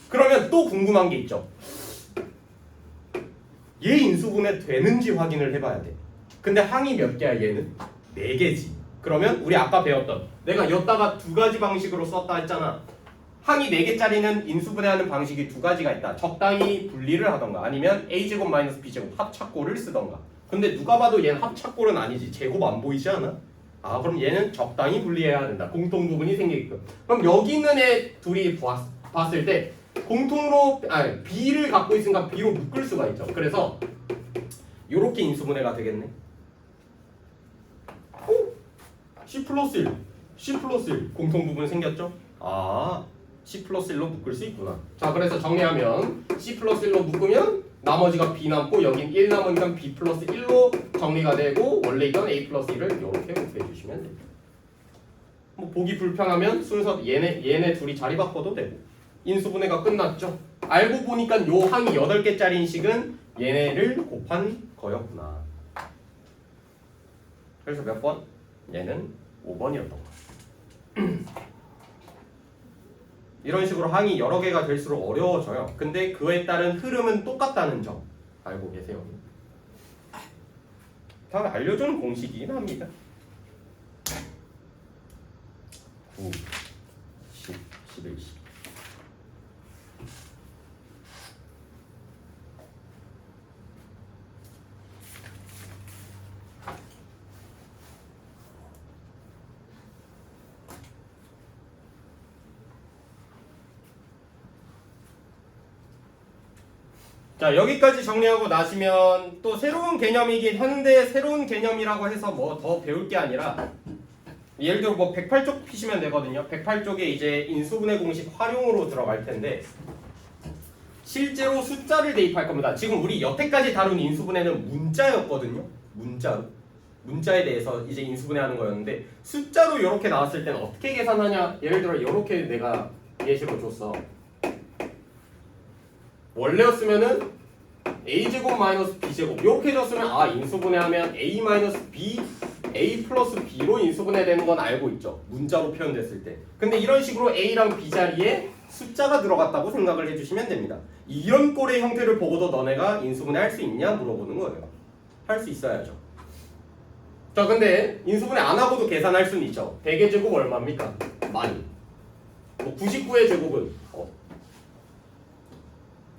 그러면 또 궁금한 게 있죠. 얘 인수분해 되는지 확인을 해봐야 돼. 근데 항이 몇 개야 얘는? 4개지. 그러면 우리 아까 배웠던 내가 여기다가 2가지 방식으로 썼다 했잖아. 항이 4개짜리는 인수분해하는 방식이 2가지가 있다. 적당히 분리를 하던가 아니면 a제곱 마이너스 b제곱 합착골을 쓰던가. 근데 누가 봐도 얘는 합착골은 아니지. 제곱 안 보이지 않아? 그럼 얘는 적당히 분리해야 된다. 공통 부분이 생기게끔. 그럼 여기 있는 애 둘이 봤을 때 공통으로 b를 갖고 있으니까 b로 묶을 수가 있죠. 그래서 요렇게 인수분해가 되겠네. C 플러스 1 C 플러스 1 공통 부분 생겼죠? C 플러스 1로 묶을 수 있구나. 자 그래서 정리하면 C 플러스 1로 묶으면 나머지가 B 남고 여긴 1 남으니까 B 플러스 1로 정리가 되고 원래 이건 A 플러스 1을 이렇게 곱해주시면 됩니다. 뭐 보기 불편하면 순서 얘네 둘이 자리 바꿔도 되고. 인수분해가 끝났죠. 알고 보니까 요 항이 8개짜리인 식은 얘네를 곱한 거였구나. 그래서 몇 번? 얘는 5번이었던 거. 이런 식으로 항이 여러 개가 될수록 어려워져요. 근데 그에 따른 흐름은 똑같다는 점 알고 계세요? 다 알려주는 공식이긴 합니다. 9, 10, 11, 12. 자 여기까지 정리하고 나시면 또 새로운 개념이긴 한데 새로운 개념이라고 해서 뭐 더 배울 게 아니라 예를 들어 뭐 108쪽 피시면 되거든요. 108쪽에 이제 인수분해 공식 활용으로 들어갈 텐데 실제로 숫자를 대입할 겁니다. 지금 우리 여태까지 다룬 인수분해는 문자였거든요. 문자에 대해서 이제 인수분해하는 거였는데 숫자로 이렇게 나왔을 때는 어떻게 계산하냐. 예를 들어 이렇게 내가 예시로 줬어. 원래였으면은 a제곱 마이너스 b제곱 이렇게 줬으면 인수분해하면 a 마이너스 b a 플러스 b로 인수분해되는 건 알고 있죠. 문자로 표현됐을 때. 근데 이런 식으로 a랑 b 자리에 숫자가 들어갔다고 생각을 해주시면 됩니다. 이런 꼴의 형태를 보고도 너네가 인수분해 할 수 있냐 물어보는 거예요. 할 수 있어야죠. 자 근데 인수분해 안 하고도 계산할 수는 있죠. 100의 제곱 얼마입니까? 많이. 99의 제곱은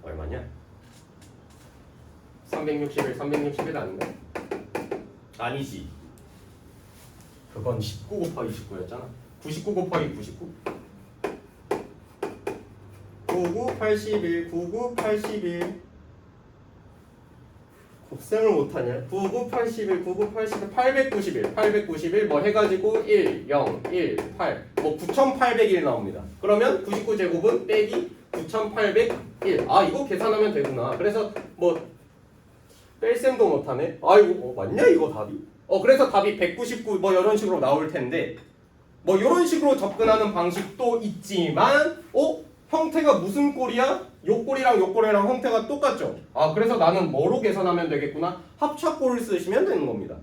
얼마냐? 361 아닌가? 아니지. 그건 19 곱하기 19였잖아. 99 곱하기 99. 99, 81, 99, 81. 곱셈을 못하냐? 99, 81, 99, 81, 891, 891 뭐 해가지고 1, 0, 1, 8, 뭐 9801 나옵니다. 그러면 99제곱은 빼기 9801. 아 이거 계산하면 되구나. 그래서 뭐 뺄셈도 못하네. 아이고 맞냐 이거 답이? 그래서 답이 199 뭐 이런 식으로 나올 텐데 뭐 이런 식으로 접근하는 방식도 있지만 형태가 무슨 꼴이야? 요 꼴이랑 요 꼴이랑 형태가 똑같죠? 아 그래서 나는 뭐로 계산하면 되겠구나? 합차꼴을 쓰시면 되는 겁니다.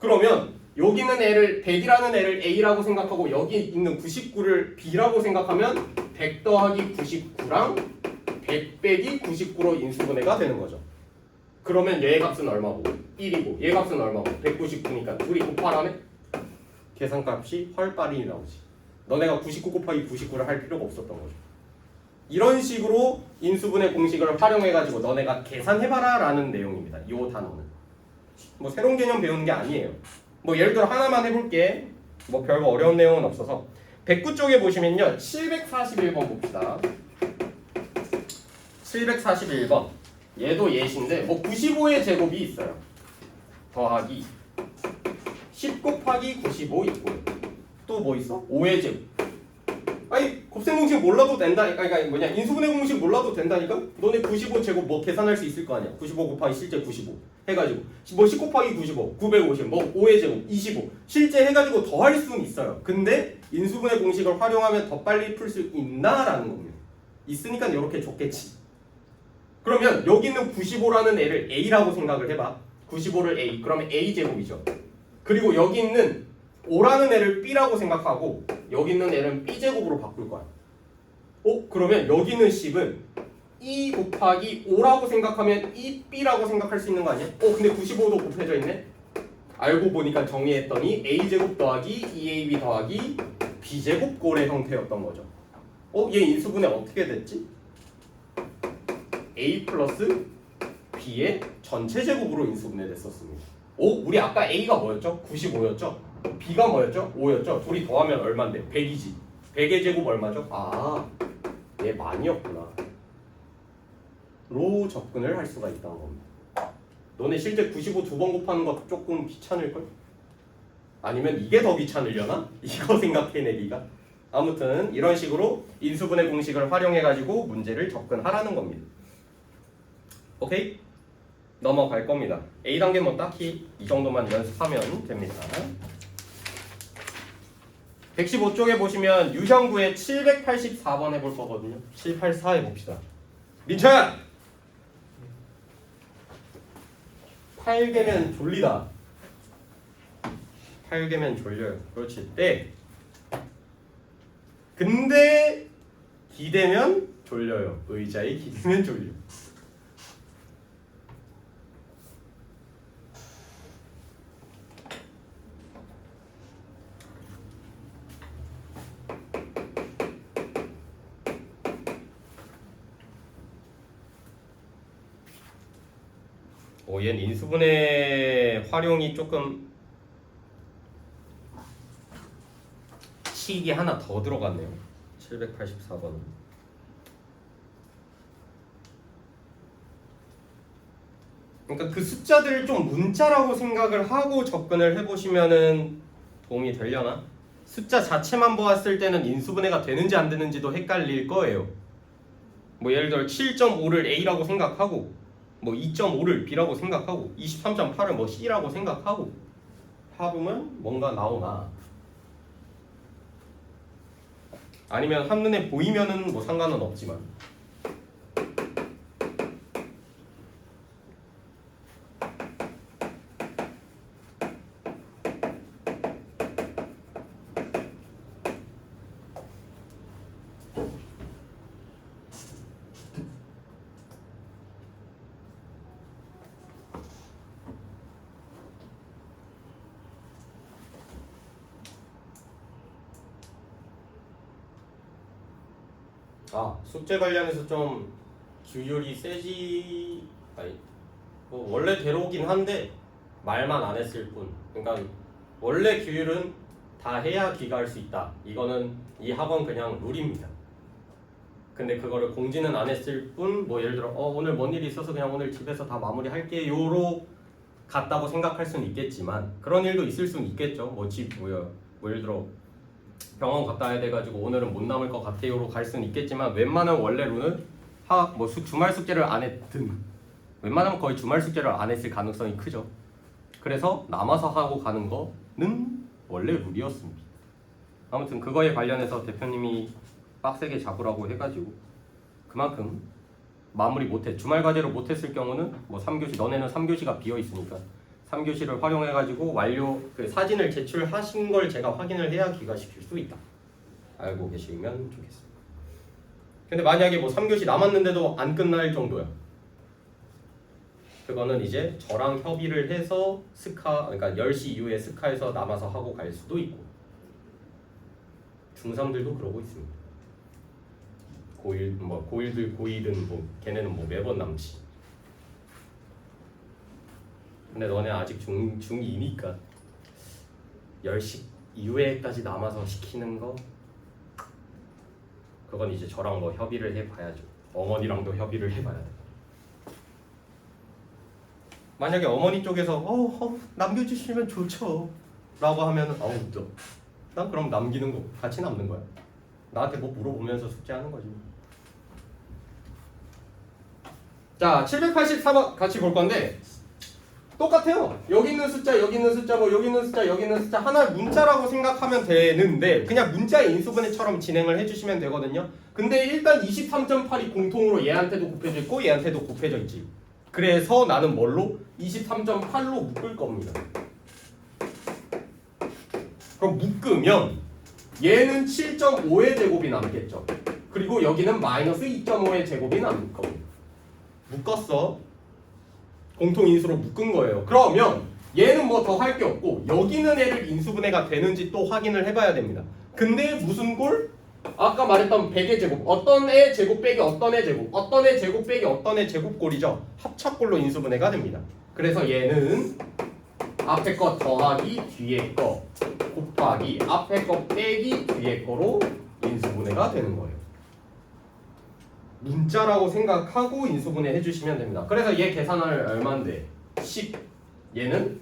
그러면 여기 있는 애를 100이라는 애를 A라고 생각하고 여기 있는 99를 B라고 생각하면 100 더하기 99랑 100 빼기 99로 인수분해가 되는 거죠. 그러면 얘 값은 얼마고? 1이고 얘 값은 얼마고? 199니까 둘이 곱하라네? 계산값이 헐빨이 나오지. 너네가 99 곱하기 99를 할 필요가 없었던 거죠. 이런 식으로 인수분해 공식을 활용해가지고 너네가 계산해봐라 라는 내용입니다. 이 단어는 뭐 새로운 개념 배우는 게 아니에요. 뭐 예를 들어 하나만 해볼게. 뭐 별거 어려운 내용은 없어서 109쪽에 보시면요 741번 봅시다. 741번 얘도 예시인데 뭐 95의 제곱이 있어요. 더하기 10 곱하기 95 있고요. 또 뭐 있어? 5의 제곱. 아니 곱셈 공식 몰라도 된다니까. 그러니까 뭐냐 인수분해 공식 몰라도 된다니까. 너네 95 제곱 뭐 계산할 수 있을 거 아니야. 95 곱하기 실제 95 해가지고 뭐 10 곱하기 95 950 뭐 5의 제곱 25 실제 해가지고 더 할 수는 있어요. 근데 인수분해 공식을 활용하면 더 빨리 풀 수 있나라는 겁니다. 있으니까 이렇게 줬겠지. 그러면 여기 있는 95라는 애를 A라고 생각을 해봐. 95를 A 그러면 A 제곱이죠. 그리고 여기 있는 5라는 애를 B라고 생각하고 여기 있는 애는 B제곱으로 바꿀 거야. 그러면 여기 있는 10은 2 곱하기 5라고 생각하면 2B라고 생각할 수 있는 거 아니야? 근데 95도 곱해져 있네? 알고 보니까 정의했더니 A제곱 더하기 2AB 더하기 B제곱 꼴의 형태였던 거죠. 얘 인수분해 어떻게 됐지? A 플러스 B의 전체 제곱으로 인수분해 됐었습니다. 우리 아까 A가 뭐였죠? 95였죠? B가 뭐였죠? 5였죠? 둘이 더하면 얼마인데? 100이지. 100의 제곱 얼마죠? 얘 만이었구나. 로 접근을 할 수가 있다는 겁니다. 너네 실제 95 두 번 곱하는 거 조금 귀찮을걸? 아니면 이게 더 귀찮으려나? 이거 생각해내기가. 아무튼 이런 식으로 인수분해 공식을 활용해가지고 문제를 접근하라는 겁니다. 오케이? 넘어갈 겁니다. A단계 뭐 딱히 이 정도만 연습하면 됩니다. 115쪽에 보시면 유형구의 784번 해볼 거거든요. 784 해봅시다. 민철! 8개면 졸리다. 8개면 졸려요. 그렇지. 네. 근데 기대면 졸려요. 의자에 기대면 졸려. 얘는 인수분해 활용이 조금 식이 하나 더 들어갔네요. 784번은. 그러니까 그 숫자들을 좀 문자라고 생각을 하고 접근을 해보시면은 도움이 되려나? 숫자 자체만 보았을 때는 인수분해가 되는지 안 되는지도 헷갈릴 거예요. 뭐 예를 들어 7.5를 A라고 생각하고 뭐 2.5를 B라고 생각하고 23.8을 뭐 C라고 생각하고 해보면 뭔가 나오나, 아니면 한눈에 보이면은 뭐 상관은 없지만 숙제 관련해서 좀 규율이 세지. 아니 뭐 원래대로긴 한데 말만 안 했을 뿐. 그러니까 원래 규율은 다 해야 귀가할 수 있다. 이거는 이 학원 그냥 룰입니다. 근데 그거를 공지는 안 했을 뿐 뭐 예를 들어 오늘 뭔 일이 있어서 그냥 오늘 집에서 다 마무리할게요로 갔다고 생각할 수는 있겠지만 그런 일도 있을 수는 있겠죠. 뭐 예를 들어 병원 갔다 와야 돼가지고 오늘은 못 남을 것 같아요로 갈 수는 있겠지만 웬만한 원래로는 주말 숙제를 안 했든 웬만하면 거의 주말 숙제를 안 했을 가능성이 크죠. 그래서 남아서 하고 가는 거는 원래 룰이었습니다. 아무튼 그거에 관련해서 대표님이 빡세게 잡으라고 해가지고 그만큼 마무리 못해 주말 과제로 못했을 경우는 뭐 3교시 너네는 3교시가 비어 있으니까 3교시를 활용해가지고 완료 그 사진을 제출하신 걸 제가 확인을 해야 기가시킬 수 있다. 알고 계시면 좋겠습니다. 근데 만약에 뭐 3교시 남았는데도 안 끝날 정도야. 그거는 이제 저랑 협의를 해서 그러니까 10시 이후에 스카에서 남아서 하고 갈 수도 있고 중3들도 그러고 있습니다. 고1든 뭐 걔네는 뭐 매번 남지. 근데 너네 아직 중2니까 10시 이후에까지 남아서 시키는 거 그건 이제 저랑 뭐 협의를 해봐야죠. 어머니랑도 협의를 해봐야 돼. 만약에 어머니 쪽에서 남겨주시면 좋죠 라고 하면 난 그럼 남기는 거 같이 남는 거야. 나한테 뭐 물어보면서 숙제하는 거지. 자 783번 같이 볼 건데 똑같아요. 여기 있는 숫자 여기 있는 숫자 뭐 여기 있는 숫자 여기 있는 숫자 하나를 문자라고 생각하면 되는데 그냥 문자의 인수분해처럼 진행을 해주시면 되거든요. 근데 일단 23.8이 공통으로 얘한테도 곱해져 있고 얘한테도 곱해져 있지. 그래서 나는 뭘로? 23.8로 묶을 겁니다. 그럼 묶으면 얘는 7.5의 제곱이 남겠죠. 그리고 여기는 마이너스 2.5의 제곱이 남을 겁니다. 묶었어. 공통인수로 묶은 거예요. 그러면 얘는 뭐 더 할 게 없고 여기는 애를 인수분해가 되는지 또 확인을 해봐야 됩니다. 근데 무슨 꼴? 아까 말했던 100의 제곱 어떤 애 제곱 빼기 어떤 애 제곱 어떤 애 제곱 빼기 어떤 애 제곱 꼴이죠. 합차꼴로 인수분해가 됩니다. 그래서 얘는 앞에 거 더하기 뒤에 거 곱하기 앞에 거 빼기 뒤에 거로 인수분해가 되는 거예요. 문자라고 생각하고 인수분해 해주시면 됩니다. 그래서 얘 계산할 얼마인데 10 얘는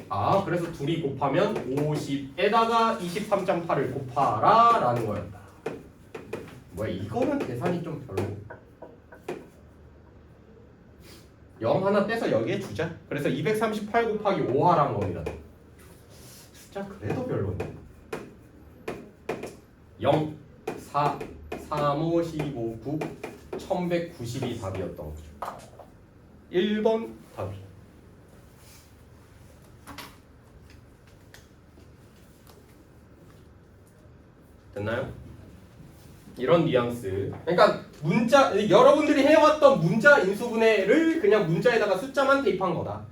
5 그래서 둘이 곱하면 50에다가 23.8을 곱하라 라는 거였다. 뭐야 이거는 계산이 좀 별로 0 하나 떼서 여기에 주자. 그래서 238 곱하기 5하라는 겁니다. 숫자 그래도 별로네. 0, 4, 3, 5, 15, 9, 1190이 답이었던 거죠. 1번 답이. 됐나요? 이런 뉘앙스. 그러니까 문자 여러분들이 해왔던 문자 인수분해를 그냥 문자에다가 숫자만 대입한 거다.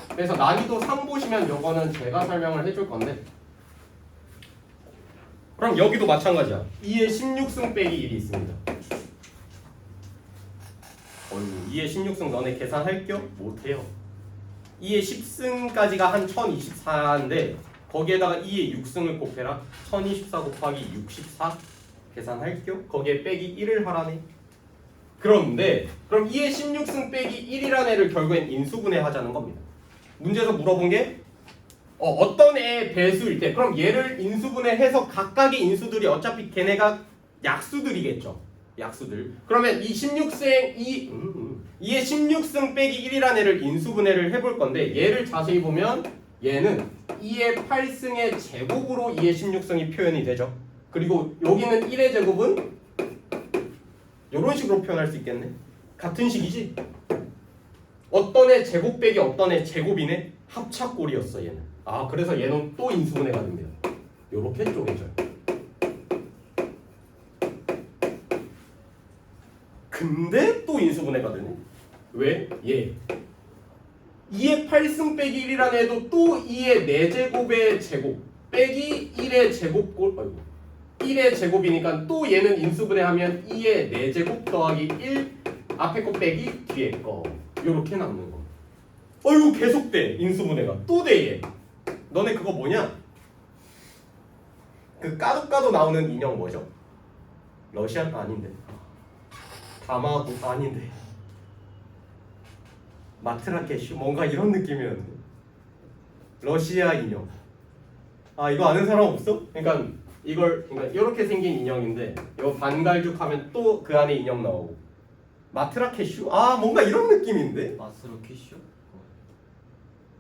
그래서 난이도 3 보시면 요거는 제가 설명을 해줄 건데 그럼 여기도 마찬가지야. 2의 16승 빼기 1이 있습니다. 2의 16승 너네 계산할 겸? 못해요. 2의 10승까지가 한 1024인데 거기에다가 2의 6승을 곱해라. 1024 곱하기 64 계산할 겸? 거기에 빼기 1을 하라네. 그런데 그럼 2의 16승 빼기 1이라는 애를 결국엔 인수분해 하자는 겁니다. 문제에서 물어본 게 어떤 애의 배수일 때 그럼 얘를 인수분해해서 각각의 인수들이 어차피 걔네가 약수들이겠죠. 약수들. 그러면 이 16승 2의 16승 빼기 1이라는 애를 인수분해를 해볼 건데 얘를 자세히 보면 얘는 2의 8승의 제곱으로 2의 16승이 표현이 되죠. 그리고 여기는 1의 제곱은 이런 식으로 표현할 수 있겠네. 같은 식이지. 어떤 애 제곱 빼기 어떤 애 제곱이네. 합차꼴이었어 얘는. 그래서 얘는 또 인수분해가 됩니다. 요렇게 쪼개져요. 근데 또 인수분해가 되네. 왜? 얘 2의 8승 빼기 1이라는 애도 또 2의 4제곱의 제곱 빼기 1의 제곱꼴 1의 제곱이니까 또 얘는 인수분해하면 2의 4제곱 더하기 1 앞에 거 빼기 뒤에 거 요렇게 남는 거. 계속 돼. 인수분해가 또 돼 얘. 너네 그거 뭐냐? 그 까도 나오는 인형 뭐죠? 러시아 아닌데. 다마고 아닌데. 마트라케슈 뭔가 이런 느낌이었는데. 러시아 인형. 아 이거 아는 사람 없어? 그러니까 이렇게 생긴 인형인데 이거 반갈죽하면 또 그 안에 인형 나오고. 마트라케슈? 아 뭔가 이런 느낌인데? 마스로 키쇼?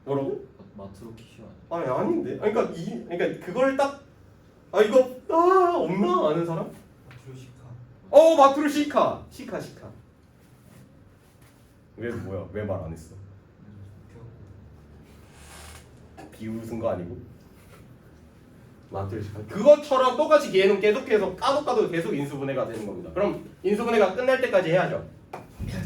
뭐라고? 마트로 키쇼 아니야? 아니 아닌데. 그러니까 그걸 딱 이거 없나 아는 사람? 마트로시카. 마트루시카. 시카. 왜 뭐야? 왜 말 안 했어? 비웃은 거 아니고? 마트루시카. 그것처럼 똑같이 얘는 계속해서 까도 계속 인수분해가 되는 겁니다. 그럼 인수분해가 끝날 때까지 해야죠.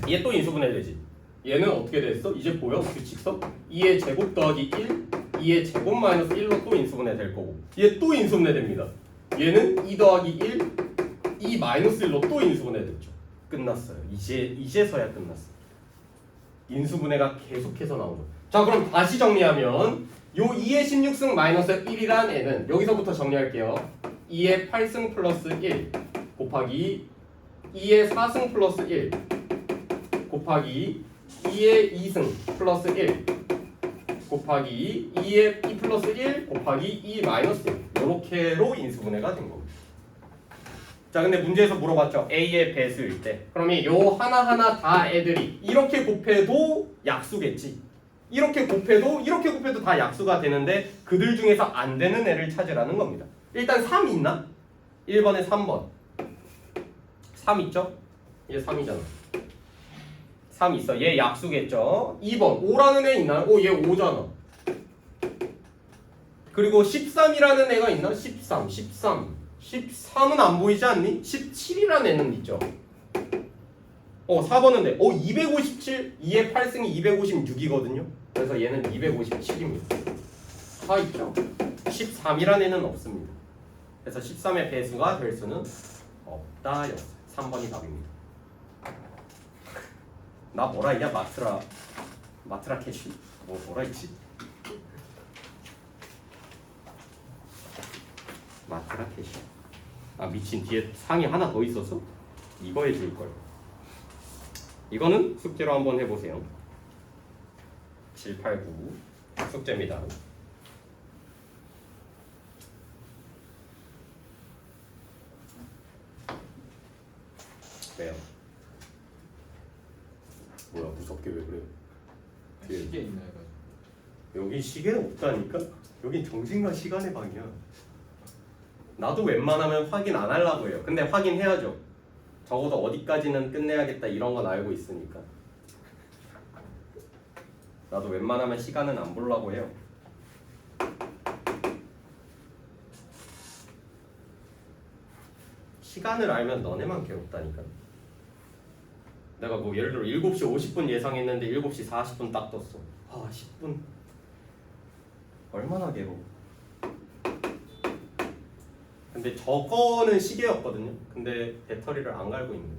얘 또 인수분해 되지. 얘는 어떻게 됐어? 이제 보여? 규칙서? 2의 제곱 더하기 1, 2의 제곱 마이너스 1로 또 인수분해 될 거고 얘 또 인수분해 됩니다. 얘는 2 더하기 1, 2 마이너스 1로 또 인수분해 됐죠. 끝났어요. 이제서야 끝났어. 인수분해가 계속해서 나오죠. 자 그럼 다시 정리하면 요 2의 16승 마이너스 1이란 애는 여기서부터 정리할게요. 2의 8승 플러스 1 곱하기 2의 4승 플러스 1 곱하기 2의 2승 플러스 1 곱하기 2의 2 플러스 1 곱하기 2 마이너스 1 이렇게로 인수분해가 된 겁니다. 자 근데 문제에서 물어봤죠. A의 배수일 때 그러면 요 하나하나 다 애들이 이렇게 곱해도 약수겠지. 이렇게 곱해도 다 약수가 되는데 그들 중에서 안 되는 애를 찾으라는 겁니다. 일단 3 있나? 1번에 3번 3 있죠? 얘 3이잖아. 3 있어. 얘 약수겠죠. 2번 5라는 애 있나요? 얘 5잖아. 그리고 13이라는 애가 있나? 13은 안 보이지 않니? 17이라는 애는 있죠. 4번은 돼. 257 2의 8승이 256이거든요. 그래서 얘는 257입니다. 다 있죠. 13이라는 애는 없습니다. 그래서 13의 배수가 될 수는 없다였어요. 3번이 답입니다. 나 뭐라 했냐? 마트라케슈 뭐라 했지? 마트라케슈. 미친, 뒤에 상이 하나 더 있어서 이거 해줄걸. 이거는 숙제로 한번 해보세요. 7, 8, 9 숙제입니다. 왜요? 뭐야 무섭게 왜 그래요? 뒤에. 시계 있나 해가지고. 여기 시계는 없다니까? 여기 정신과 시간의 방이야. 나도 웬만하면 확인 안 하려고 해요. 근데 확인해야죠. 적어도 어디까지는 끝내야겠다 이런 건 알고 있으니까. 나도 웬만하면 시간은 안 보려고 해요. 시간을 알면 너네만 괴롭다니까. 내가 뭐 예를 들어 7시 50분 예상했는데 7시 40분 딱 떴어. 10분 얼마나 괴로워. 근데 저거는 시계였거든요. 근데 배터리를 안 갈고 있는 거야.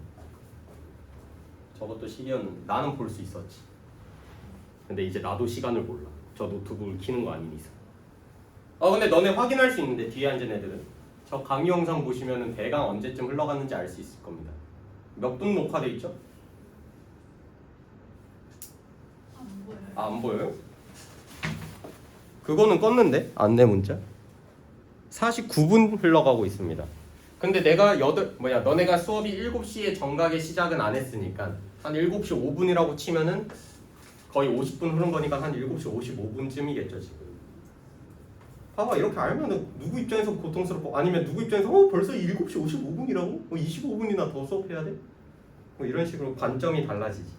저것도 시계였는데 나는 볼 수 있었지. 근데 이제 나도 시간을 몰라. 저 노트북을 켜는 거 아닌 이상. 근데 너네 확인할 수 있는데 뒤에 앉은 애들은 저 강의 영상 보시면은 대강 언제쯤 흘러갔는지 알 수 있을 겁니다. 몇 분 녹화돼 있죠? 안 보여요? 그거는 껐는데 안내 문자 49분 흘러가고 있습니다. 근데 내가 너네가 수업이 7시에 정각에 시작은 안 했으니까 한 7시 5분이라고 치면은 거의 50분 흐른 거니까 한 7시 55분쯤이겠죠 지금. 봐봐, 이렇게 알면은 누구 입장에서 고통스럽고 아니면 누구 입장에서 벌써 7시 55분이라고? 25분이나 더 수업해야 돼? 이런 식으로 관점이 달라지지.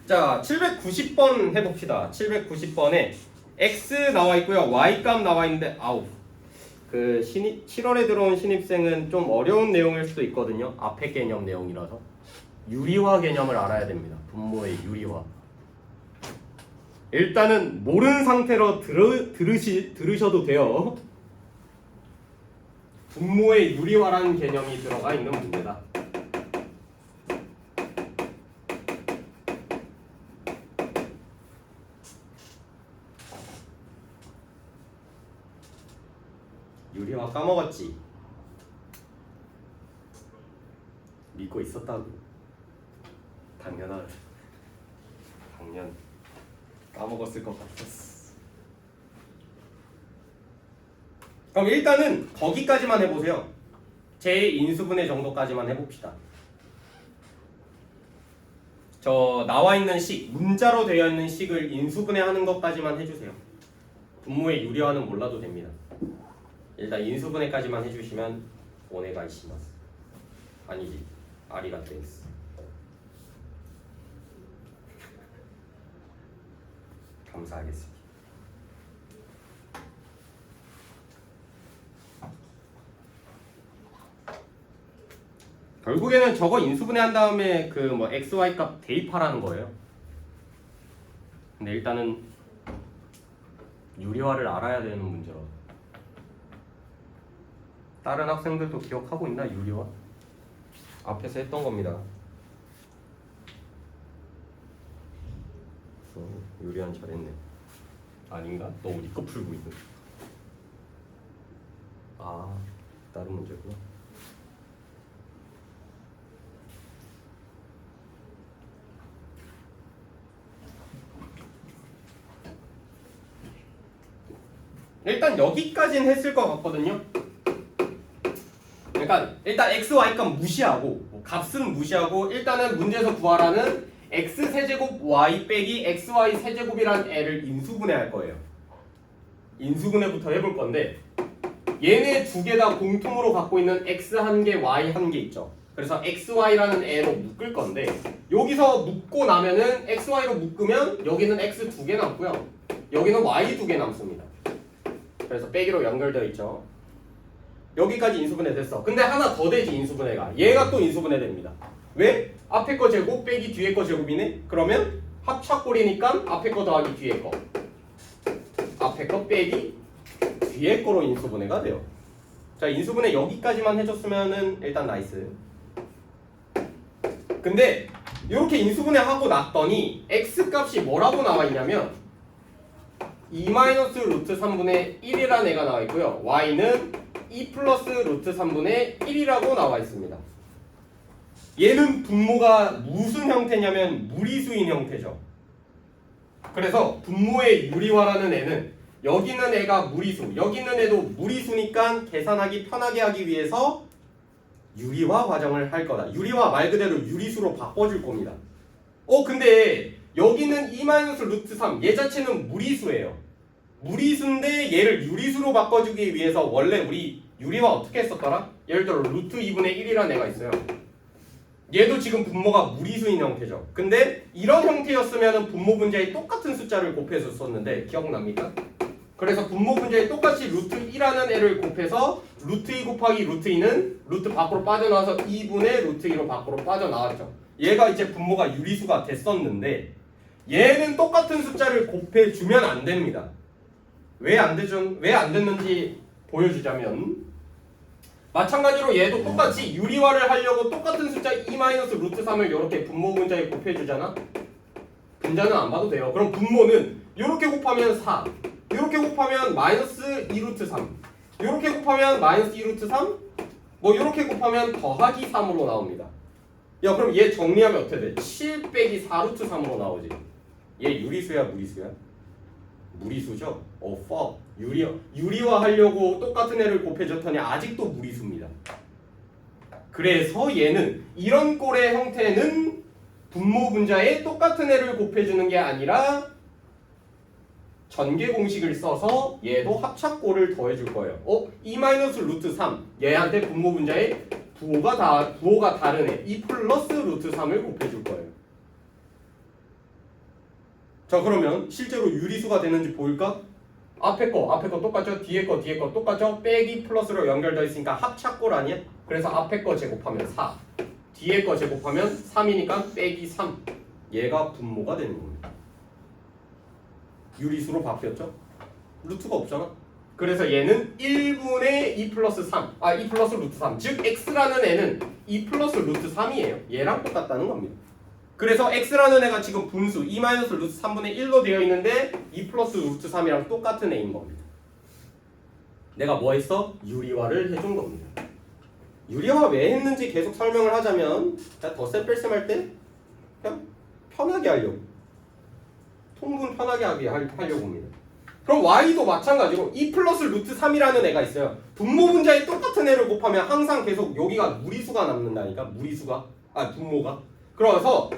자, 790번 해봅시다. 790번에 X 나와 있고요, Y 값 나와 있는데 7월에 들어온 신입생은 좀 어려운 내용일 수도 있거든요. 앞에 개념 내용이라서 유리화 개념을 알아야 됩니다. 분모의 유리화. 일단은 모르는 상태로 들으셔도 돼요. 분모의 유리화라는 개념이 들어가 있는 문제다. 유리화 까먹었지? 믿고 있었다고. 당연하지. 당연 까먹었을 것 같았어. 그럼 일단은 거기까지만 해보세요. 제 인수분해 정도까지만 해봅시다. 저 나와 있는 식, 문자로 되어 있는 식을 인수분해하는 것까지만 해주세요. 분모의 유리화는 몰라도 됩니다. 일단 인수분해까지만 해주시면 오네가이시마스. 아니지, 아리가테스. 감사하겠습니다. 결국에는 저거 인수분해한 다음에 그 뭐 x, y 값 대입하라는 거예요. 근데 일단은 유리화를 알아야 되는 문제라. 다른 학생들도 기억하고 있나 유리화? 앞에서 했던 겁니다. 유리화는 잘했네. 아닌가? 너 우리 거 풀고 있는. 아, 다른 문제구나. 일단 여기까지는 했을 것 같거든요. 그러니까 일단 x, y 값 무시하고 값은 무시하고 일단은 문제에서 구하라는 x 세제곱 y 빼기 xy 세제곱이라는 애를 인수분해할 거예요. 인수분해부터 해볼 건데 얘네 두 개 다 공통으로 갖고 있는 x 한 개, y 한 개 있죠. 그래서 xy라는 애로 묶을 건데 여기서 묶고 나면은 xy로 묶으면 여기는 x 두 개 남고요. 여기는 y 두 개 남습니다. 그래서 빼기로 연결되어 있죠. 여기까지 인수분해 됐어. 근데 하나 더 되지 인수분해가. 얘가 또 인수분해 됩니다. 왜? 앞에 거 제곱 빼기 뒤에 거 제곱이네? 그러면 합차꼴이니까 앞에 거 더하기 뒤에 거. 앞에 거 빼기 뒤에 거로 인수분해가 돼요. 자, 인수분해 여기까지만 해줬으면은 일단 나이스. 근데 이렇게 인수분해 하고 났더니 x 값이 뭐라고 나와 있냐면 2-루트 3분의 1이라는 애가 나와 있고요. y는 2 플러스 루트 3분의 1이라고 나와 있습니다. 얘는 분모가 무슨 형태냐면 무리수인 형태죠. 그래서 분모의 유리화라는 애는 여기 있는 애가 무리수, 여기 있는 애도 무리수니까 계산하기 편하게 하기 위해서 유리화 과정을 할 거다. 유리화 말 그대로 유리수로 바꿔줄 겁니다. 근데 여기는 2-루트 3, 얘 자체는 무리수예요. 무리수인데 얘를 유리수로 바꿔주기 위해서 원래 우리 유리화 어떻게 했었더라? 예를 들어 루트 2분의 1이라는 애가 있어요. 얘도 지금 분모가 무리수인 형태죠. 근데 이런 형태였으면 분모 분자에 똑같은 숫자를 곱해서 썼는데 기억납니까? 그래서 분모 분자에 똑같이 루트 2라는 애를 곱해서 루트 2 곱하기 루트 2는 루트 밖으로 빠져나와서 2분의 루트 2로 밖으로 빠져나왔죠. 얘가 이제 분모가 유리수가 됐었는데 얘는 똑같은 숫자를 곱해주면 안 됩니다. 왜 안 됐는지 보여주자면 마찬가지로 얘도 똑같이 유리화를 하려고 똑같은 숫자 2-루트 3을 이렇게 분모 분자에 곱해주잖아. 분자는 안 봐도 돼요. 그럼 분모는 이렇게 곱하면 4, 이렇게 곱하면 마이너스 2루트 3, 이렇게 곱하면 마이너스 2루트 3, 뭐 이렇게 곱하면 더하기 3으로 나옵니다. 야, 그럼 얘 정리하면 어떻게 돼? 7 빼기 4루트 3으로 나오지. 얘 유리수야 무리수야? 무리수죠? fuck. 유리화 하려고 똑같은 애를 곱해줬더니 아직도 무리수입니다. 그래서 얘는 이런 꼴의 형태는 분모 분자에 똑같은 애를 곱해주는 게 아니라 전개 공식을 써서 얘도 합차꼴을 더해줄 거예요. 2-루트 3 얘한테 분모 분자에 부호가 다른 애 2 플러스 루트 3을 곱해줄 거예요. 자, 그러면 실제로 유리수가 되는지 보일까? 앞에 거 똑같죠? 뒤에 거 똑같죠? 빼기 플러스로 연결되어 있으니까 합차꼴 아니야? 그래서 앞에 거 제곱하면 4, 뒤에 거 제곱하면 3이니까 빼기 3. 얘가 분모가 되는 겁니다. 유리수로 바뀌었죠? 루트가 없잖아. 그래서 얘는 1분의 2 플러스 3, 2 플러스 루트 3. 즉 x라는 애는 2 플러스 루트 3이에요. 얘랑 똑같다는 겁니다. 그래서 x라는 애가 지금 분수 2-루트 3분의 1로 되어 있는데 2 플러스 루트 3이랑 똑같은 애인 겁니다. 내가 뭐 했어? 유리화를 해준 겁니다. 유리화 왜 했는지 계속 설명을 하자면 덧셈 뺄셈 할 때 그냥 편하게 하려고, 통분 편하게 하려고 합니다. 그럼 y도 마찬가지로 2 플러스 루트 3이라는 애가 있어요. 분모 분자에 똑같은 애를 곱하면 항상 계속 여기가 무리수가 남는다니까. 무리수가 분모가. 그래서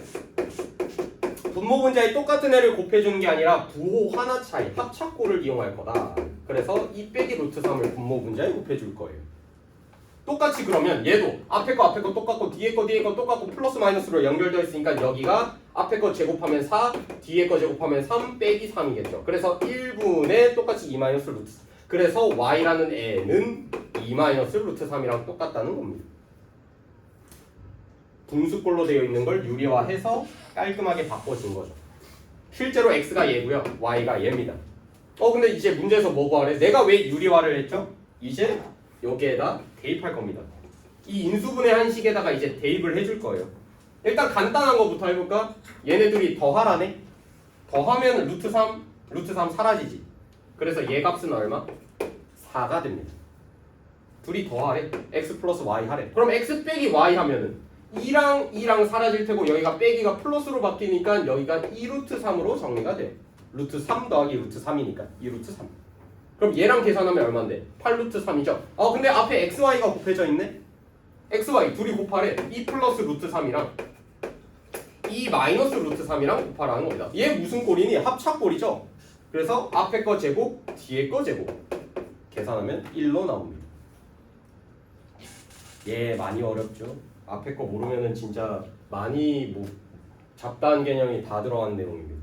분모 분자에 똑같은 애를 곱해주는 게 아니라 부호 하나 차이 합착고를 이용할 거다. 그래서 2 빼기 루트 3을 분모 분자에 곱해줄 거예요. 똑같이 그러면 얘도 앞에 거 똑같고 뒤에 거 똑같고 플러스 마이너스로 연결되어 있으니까 여기가 앞에 거 제곱하면 4, 뒤에 거 제곱하면 3 빼기 3이겠죠. 그래서 1분의 똑같이 2 마이너스 루트 3. 그래서 y라는 애는 2 마이너스 루트 3이랑 똑같다는 겁니다. 분수꼴로 되어 있는 걸 유리화해서 깔끔하게 바꿔준 거죠. 실제로 x가 얘고요, y가 얘입니다. 근데 이제 문제에서 뭐 구하래? 내가 왜 유리화를 했죠? 이제 여기에다 대입할 겁니다. 이 인수분해 한식에다가 이제 대입을 해줄 거예요. 일단 간단한 거부터 해볼까? 얘네들이 더하라네? 더하면 루트 3 사라지지. 그래서 얘 값은 얼마? 4가 됩니다. 둘이 더하래. x 플러스 y 하래. 그럼 x 빼기 y 하면은 2랑 사라질 테고 여기가 빼기가 플러스로 바뀌니까 여기가 2루트 3으로 정리가 돼. 루트 3 더하기 루트 3이니까 2루트 3. 그럼 얘랑 계산하면 얼마인데? 8루트 3이죠. 근데 앞에 xy가 곱해져 있네? xy 둘이 곱하래. 2 플러스 루트 3이랑 2 마이너스 루트 3이랑 곱하라는 겁니다. 얘 무슨 꼴이니? 합착꼴이죠. 그래서 앞에 거 제곱, 뒤에 거 제곱 계산하면 1로 나옵니다. 얘 많이 어렵죠? 앞에 거 모르면은 진짜 많이 잡다한 개념이 다 들어간 내용입니다.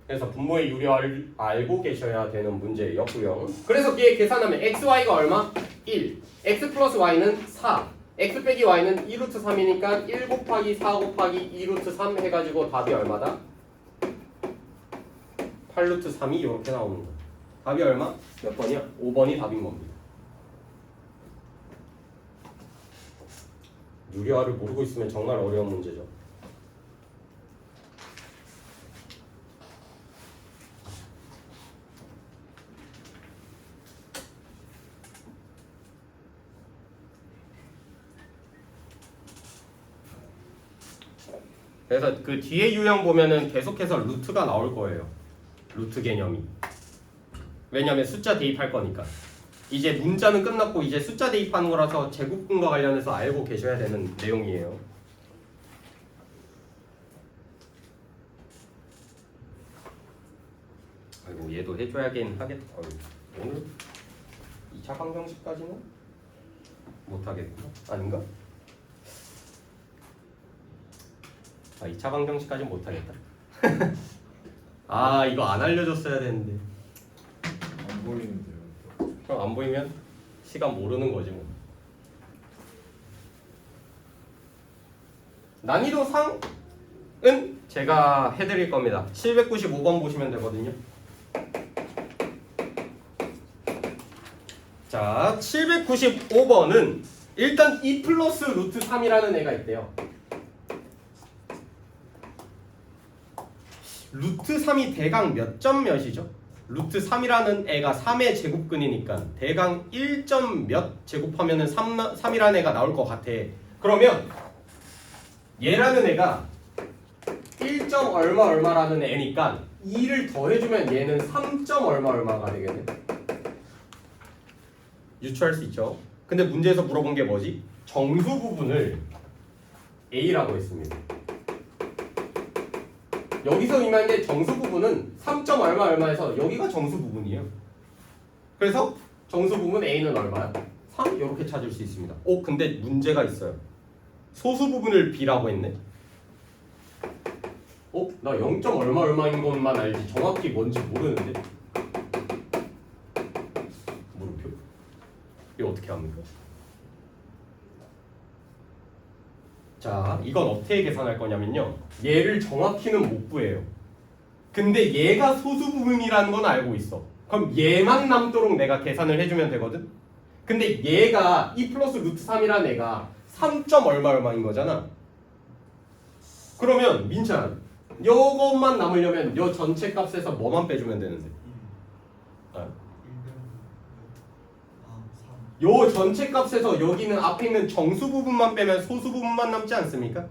그래서 분모의 유리화를 알고 계셔야 되는 문제였고요. 그래서 얘 계산하면 xy가 얼마? 1. x 플러스 y는 4. x 빼기 y는 2루트 3이니까 1 곱하기 4 곱하기 2루트 3 해가지고 답이 얼마다? 8루트 3이 이렇게 나오는 거야. 답이 얼마? 몇 번이야? 5번이 답인 겁니다. 유리화를 모르고 있으면 정말 어려운 문제죠. 그래서 그 뒤에 유형 보면은 계속해서 루트가 나올 거예요. 루트 개념이. 왜냐면 숫자 대입할 거니까. 이제 문자는 끝났고 이제 숫자 대입하는 거라서 제곱근과 관련해서 알고 계셔야 되는 내용이에요. 아이고 얘도 해줘야긴 하겠다. 오늘 2차 방정식까지는 못하겠구나. 아닌가? 2차 방정식까지는 못하겠다. 이거 안 알려줬어야 되는데. 안 보이는데요. 그럼 안 보이면 시간 모르는 거지 뭐. 난이도 상은 제가 해드릴 겁니다. 795번 보시면 되거든요. 자, 795번은 일단 2 플러스 루트 3이라는 애가 있대요. 루트 3이 대강 몇 점 몇이죠? 루트 3이라는 애가 3의 제곱근이니까 대강 1점 몇 제곱하면은 3이라는 애가 나올 것 같아. 그러면 얘라는 애가 1점 얼마라는 애니까 2를 더해주면 얘는 3점 얼마가 되겠네. 유추할 수 있죠. 근데 문제에서 물어본 게 뭐지? 정수 부분을 A라고 했습니다. 여기서 의미한 게 정수 부분은 3점 얼마에서 여기가 정수 부분이에요. 그래서 정수 부분 A는 얼마야? 3? 이렇게 찾을 수 있습니다. 근데 문제가 있어요. 소수 부분을 B라고 했네. 나 0. 얼마인 것만 알지 정확히 뭔지 모르는데. 물음표? 이거 어떻게 합니까? 자, 이건 어떻게 계산할 거냐면요. 얘를 정확히는 못 구해요. 근데 얘가 소수 부분이라는 건 알고 있어. 그럼 얘만 남도록 내가 계산을 해주면 되거든? 근데 얘가 2 플러스 루트 3이라는 애가 3점 얼마인 거잖아. 그러면 민찬 요것만 남으려면 요 전체 값에서 뭐만 빼주면 되는데 아. 요 전체 값에서 여기는 앞에 있는 정수 부분만 빼면 소수 부분만 남지 않습니까?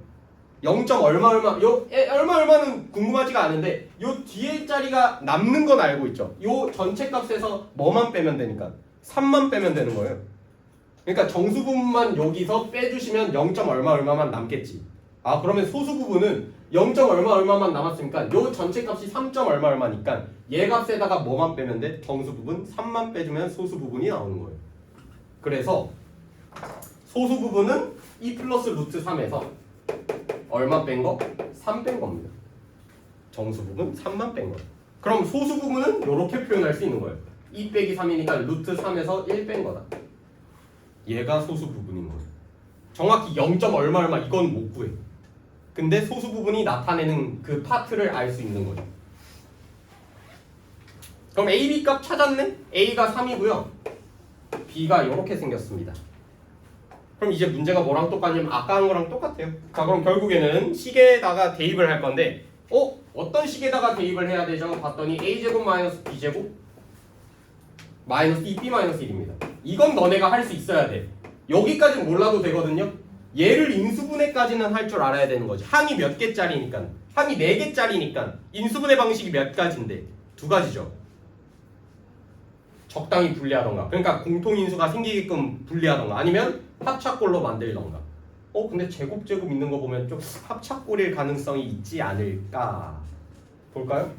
0. 얼마 얼마는 궁금하지가 않은데 요 뒤에 자리가 남는 건 알고 있죠. 요 전체 값에서 뭐만 빼면 되니까 3만 빼면 되는 거예요. 그러니까 정수 부분만 여기서 빼주시면 0. 얼마만 남겠지. 아 그러면 소수 부분은 0. 얼마만 남았으니까 요 전체 값이 3. 얼마니까 얘 값에다가 뭐만 빼면 돼? 정수 부분 3만 빼주면 소수 부분이 나오는 거예요. 그래서 소수 부분은 2 플러스 루트 3에서 얼마 뺀 거? 3 뺀 겁니다. 정수 부분 3만 뺀 거. 그럼 소수 부분은 이렇게 표현할 수 있는 거예요. 2 빼기 3이니까 루트 3에서 1 뺀 거다. 얘가 소수 부분인 거예요. 정확히 0. 얼마 이건 못 구해. 근데 소수 부분이 나타내는 그 파트를 알 수 있는 거죠. 그럼 A, B 값 찾았네? A가 3이고요. B가 이렇게 생겼습니다. 그럼 이제 문제가 뭐랑 똑같냐면 아까 한 거랑 똑같아요. 자 그럼 결국에는 식에다가 대입을 할 건데 어떤 식에다가 대입을 해야 되죠? 봤더니 A제곱 마이너스 B제곱 마이너스 2B 마이너스 1입니다. 이건 너네가 할 수 있어야 돼. 여기까지는 몰라도 되거든요. 얘를 인수분해까지는 할 줄 알아야 되는 거지. 항이 몇 개짜리니까 항이 4개짜리니까 인수분해 방식이 몇 가지인데 2가지죠. 적당히 분리하던가 그러니까 공통인수가 생기게끔 분리하던가 아니면 합착골로 만들던가 근데 제곱 있는 거 보면 좀 합착골일 가능성이 있지 않을까 볼까요?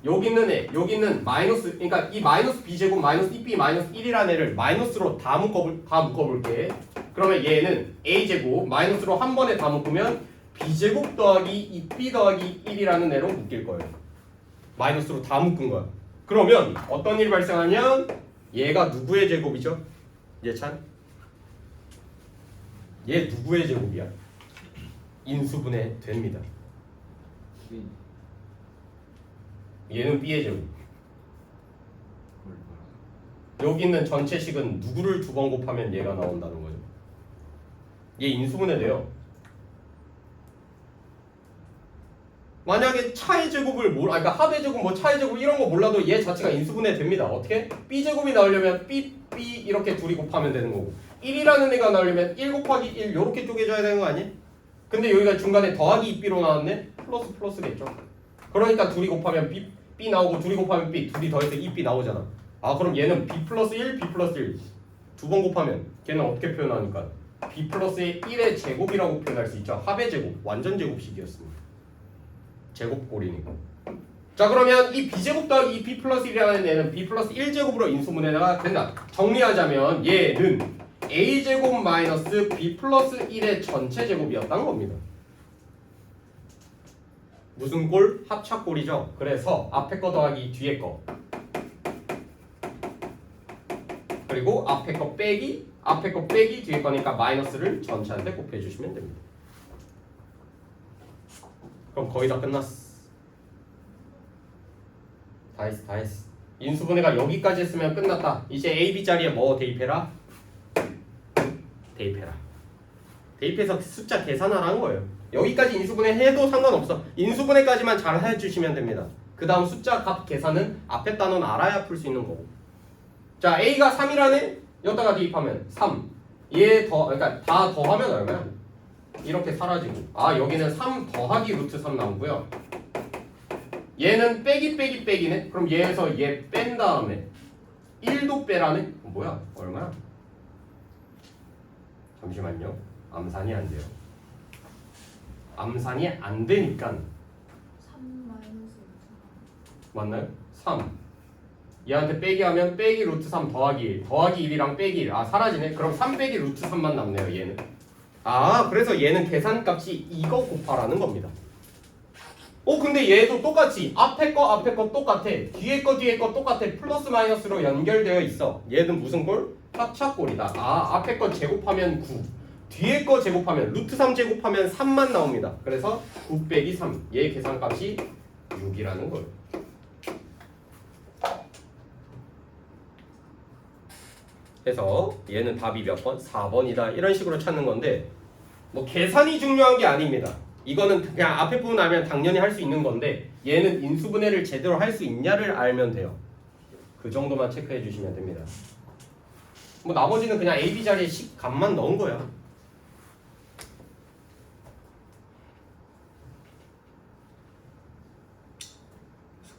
여기 있는 마이너스 그러니까 이 마이너스 b제곱 마이너스 2b 마이너스 1이라는 애를 마이너스로 다 묶어볼게. 그러면 얘는 a제곱 마이너스로 한 번에 다 묶으면 b제곱 더하기 2b 더하기 1이라는 애로 묶일 거예요. 마이너스로 다 묶은 거야. 그러면 어떤 일이 발생하냐면 얘가 누구의 제곱이죠? 예찬? 얘 누구의 제곱이야? 인수분해 됩니다. 얘는 b의 제곱. 여기 있는 전체식은 누구를 2번 곱하면 얘가 나온다는 거죠. 얘 인수분해 돼요. 만약에 차의 제곱을 그러니까 합의 제곱 뭐 차의 제곱 이런 거 몰라도 얘 자체가 인수분해 됩니다. 어떻게? b제곱이 나오려면 b 이렇게 둘이 곱하면 되는 거고 1이라는 애가 나오려면 1 곱하기 1 이렇게 쪼개져야 되는 거 아니? 근데 여기가 중간에 더하기 2b로 나왔네? 플러스겠죠. 그러니까 둘이 곱하면 b 나오고 둘이 곱하면 b 둘이 더해서 2b 나오잖아. 아 그럼 얘는 b 플러스 1 b 플러스 1 2번 곱하면 걔는 어떻게 표현하니까 b 플러스 1의 제곱이라고 표현할 수 있죠. 합의 제곱 완전 제곱식이었습니다. 제곱꼴이니까. 자 그러면 이 b제곱 더하기 이 b 플러스 1이라는 얘는 b 플러스 1제곱으로 인수분해가 된다. 정리하자면 얘는 a제곱 마이너스 b 플러스 1의 전체 제곱이었다는 겁니다. 무슨 꼴? 합착꼴이죠. 그래서 앞에 거 더하기 뒤에 거 그리고 앞에 거 빼기 뒤에 거니까 마이너스를 전체한테 곱해주시면 됩니다. 그럼 거의 다 끝났어. 다 했어. 인수분해가 여기까지 했으면 끝났다. 이제 A, B 자리에 뭐 대입해라? 대입해서 숫자 계산하라는 거예요. 여기까지 인수분해 해도 상관없어. 인수분해까지만 잘 해주시면 됩니다. 그 다음 숫자 값 계산은 앞에 단어는 알아야 풀 수 있는 거고. 자 A가 3이라네? 여기다가 대입하면 3 그러니까 다 더하면 얼마야? 이렇게 사라지고 여기는 3 더하기 루트 3 나오고요. 얘는 빼기네. 그럼 얘에서 얘 뺀 다음에 1도 빼라네? 뭐야? 얼마야? 잠시만요. 암산이 안 돼요. 암산이 안 되니까 3 마이너스 맞나요? 3 얘한테 빼기 하면 빼기 루트 3 더하기 1 더하기 1이랑 빼기 1 사라지네. 그럼 3 빼기 루트 3만 남네요. 얘는 그래서 얘는 계산값이 이거 곱하라는 겁니다. 근데 얘도 똑같이 앞에 거 똑같아. 뒤에 거 똑같아. 플러스 마이너스로 연결되어 있어. 얘는 무슨 꼴? 합착꼴이다. 앞에 거 제곱하면 9 뒤에 거 제곱하면 루트 3 제곱하면 3만 나옵니다. 그래서 9 빼기 3 얘 계산값이 6이라는 거예요. 그래서 얘는 답이 몇 번? 4번이다. 이런 식으로 찾는 건데 뭐 계산이 중요한 게 아닙니다. 이거는 그냥 앞에 부분 알면 당연히 할 수 있는 건데 얘는 인수분해를 제대로 할 수 있냐를 알면 돼요. 그 정도만 체크해 주시면 됩니다. 뭐 나머지는 그냥 A, B 자리에 값만 넣은 거야.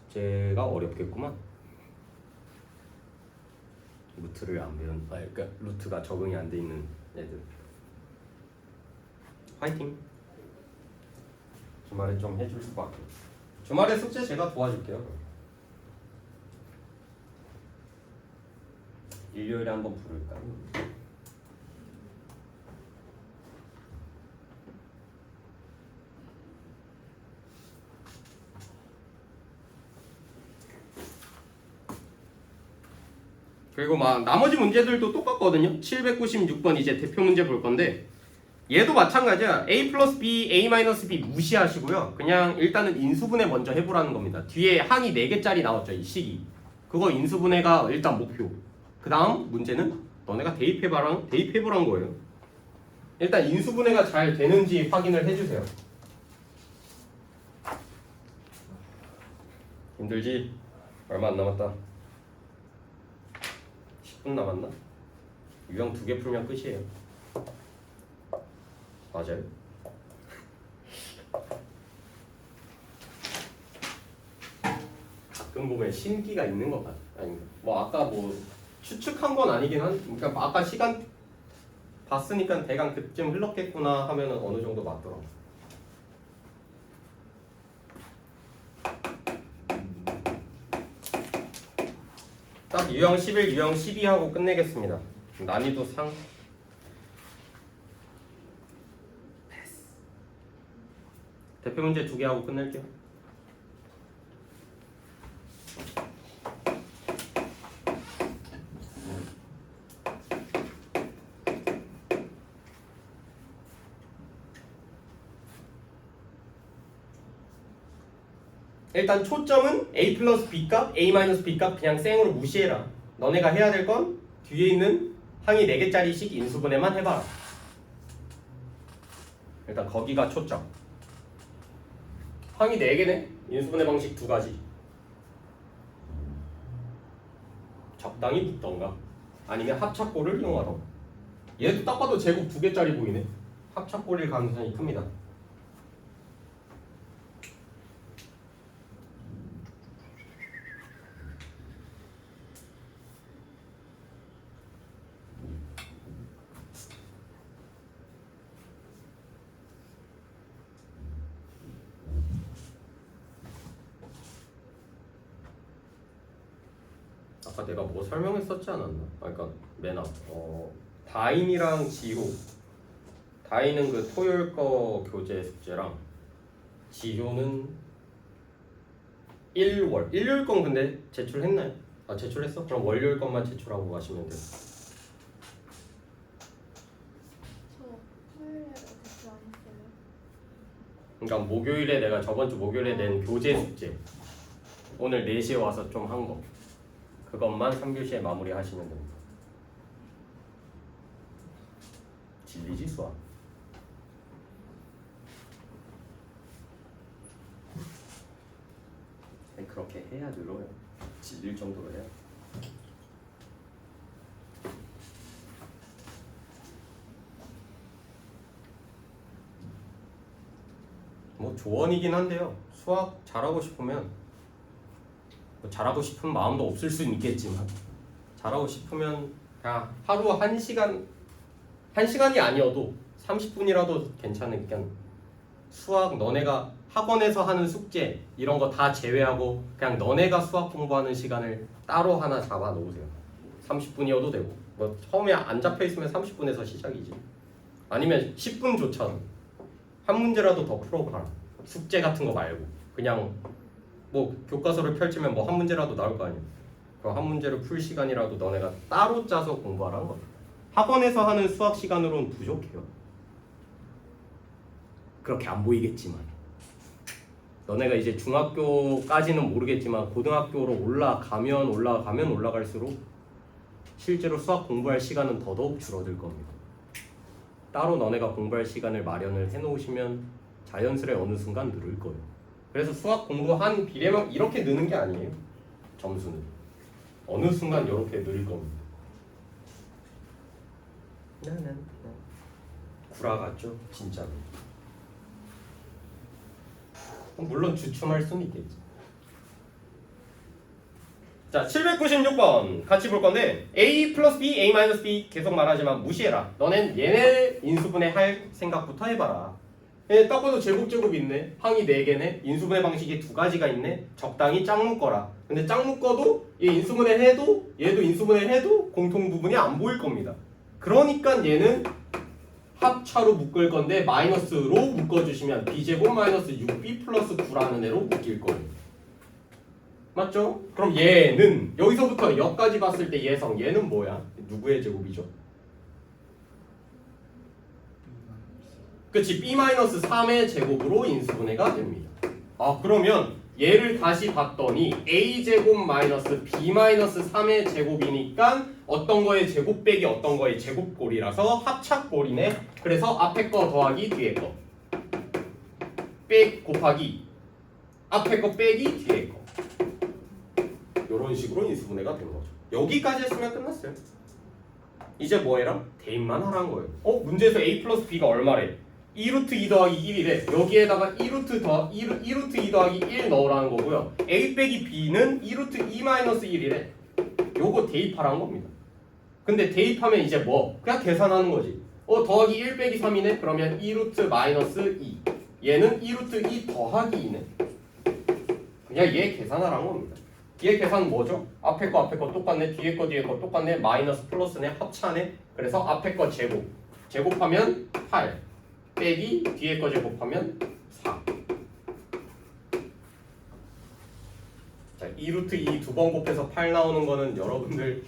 숙제가 어렵겠구만. 루트를 안 배운, 그러니까 루트가 적응이 안 돼 있는 애들. 화이팅. 주말에 좀 해줄 수밖에. 주말에 숙제 제가 도와줄게요. 일요일에 한번 부를까? 그리고 막 나머지 문제들도 똑같거든요. 796번 이제 대표 문제 볼 건데 얘도 마찬가지야. A 플러스 B, A 마이너스 B 무시하시고요. 그냥 일단은 인수분해 먼저 해보라는 겁니다. 뒤에 항이 4개짜리 나왔죠. 이 식이. 그거 인수분해가 일단 목표. 그 다음 문제는 너네가 대입해보란 거예요. 일단 인수분해가 잘 되는지 확인을 해주세요. 힘들지? 얼마 안 남았다. 10분 남았나? 유형 2개 풀면 끝이에요. 맞아요. 가끔 보면 신기가 있는 것 같아. 아니, 뭐 아까 뭐 추측한 건 아니긴 한. 그러니까 아까 시간 봤으니까 대강 그쯤 흘렀겠구나 하면은 어느 정도 맞더라고. 딱 유형 11, 유형 12 하고 끝내겠습니다. 난이도 상. 대표 문제 2개 하고 끝낼게요. 일단 초점은 A 플러스 B값, A 마이너스 B값 그냥 생으로 무시해라. 너네가 해야 될 건 뒤에 있는 항이 4개짜리씩 인수분해만 해봐라. 일단 거기가 초점. 항이 4개네. 인수분해 방식 2가지. 적당히 붙던가 아니면 합착골을 이용하던가. 얘도 딱 봐도 제곱 2개짜리 보이네. 합착골일 가능성이 큽니다. 아까 내가 뭐 설명했었지 않았나? 그러니까 맨 앞. 다인이랑 지효. 다인은 그 토요일 거 교재 숙제랑 지효는 1월. 일요일 건 근데 제출했나요? 아 제출했어? 그럼 월요일 것만 제출하고 가시면 돼요. 저 토요일에 대출 안 했어요. 그러니까 목요일에 내가 저번 주 목요일에 낸 교재 숙제 오늘 4시에 와서 좀 한 거. 그것만 3교시에 마무리 하시면 됩니다. 진리지 수학. 그렇게 해야 늘어요. 질릴 정도로 해야. 뭐 조언이긴 한데요. 수학 잘하고 싶으면 뭐 잘하고 싶은 마음도 없을 수는 있겠지만 잘하고 싶으면 그냥 하루 1시간 1시간이 아니어도 30분이라도 괜찮으니까 수학 너네가 학원에서 하는 숙제 이런 거 다 제외하고 그냥 너네가 수학 공부하는 시간을 따로 하나 잡아 놓으세요. 30분이어도 되고 뭐 처음에 안 잡혀 있으면 30분에서 시작이지. 아니면 10분조차도 한 문제라도 더 풀어봐라. 숙제 같은 거 말고 그냥 뭐 교과서를 펼치면 뭐 한 문제라도 나올 거 아니야. 그럼 한 문제를 풀 시간이라도 너네가 따로 짜서 공부하라는 거야. 학원에서 하는 수학 시간으로는 부족해요. 그렇게 안 보이겠지만 너네가 이제 중학교까지는 모르겠지만 고등학교로 올라가면 올라갈수록 실제로 수학 공부할 시간은 더더욱 줄어들 겁니다. 따로 너네가 공부할 시간을 마련을 해놓으시면 자연스레 어느 순간 늘을 거예요. 그래서 수학 공부한 비례만 이렇게 느는 게 아니에요. 점수는 어느 순간 이렇게 늘 겁니다. 구라 같죠? 진짜로. 물론 주춤할 수는 있겠지. 자, 796번 같이 볼 건데 a 플러스 b, a 마이너스 b 계속 말하지만 무시해라. 너넨 얘네 인수분해 할 생각부터 해봐라. 딱 봐도 제곱 있네. 항이 4개네. 인수분해 방식이 2가지가 있네. 적당히 짝 묶어라. 근데 짝 묶어도 얘 인수분해 해도 얘도 인수분해 해도 공통 부분이 안 보일 겁니다. 그러니까 얘는 합차로 묶을 건데 마이너스로 묶어주시면 b제곱 마이너스 6b 플러스 9라는 애로 묶일 거예요. 맞죠? 그럼 얘는 여기서부터 여기까지 봤을 때 예성 얘는 뭐야? 누구의 제곱이죠? 그치, b-3의 제곱으로 인수분해가 됩니다. 아, 그러면 얘를 다시 봤더니 a제곱 마이너스 b-3의 제곱이니까 어떤 거의 제곱 빼기 어떤 거의 제곱꼴이라서 합착꼴이네. 그래서 앞에 거 더하기 뒤에 거 곱하기 앞에 거 빼기 뒤에 거 이런 식으로 인수분해가 된 거죠. 여기까지 했으면 끝났어요. 이제 뭐 해라? 대입만 하라는 거예요. 문제에서 a 플러스 b가 얼마래? 2루트 2 더하기 1이래. 여기에다가 2루트 2 더하기 1 넣으라는 거고요. a 빼기 b는 2루트 2 마이너스 1이래. 요거 대입하라는 겁니다. 근데 대입하면 이제 뭐? 그냥 계산하는 거지. 더하기 1 빼기 3이네? 그러면 2루트 마이너스 2. 얘는 2루트 2 더하기 2네. 그냥 얘 계산하라는 겁니다. 얘 계산 뭐죠? 앞에 거 똑같네. 뒤에 거 똑같네. 마이너스 플러스네. 합차네. 그래서 앞에 거 제곱하면 8 빼기 뒤에 거 제곱하면 4. 자, 2루트 2 두 번 곱해서 8 나오는 거는 여러분들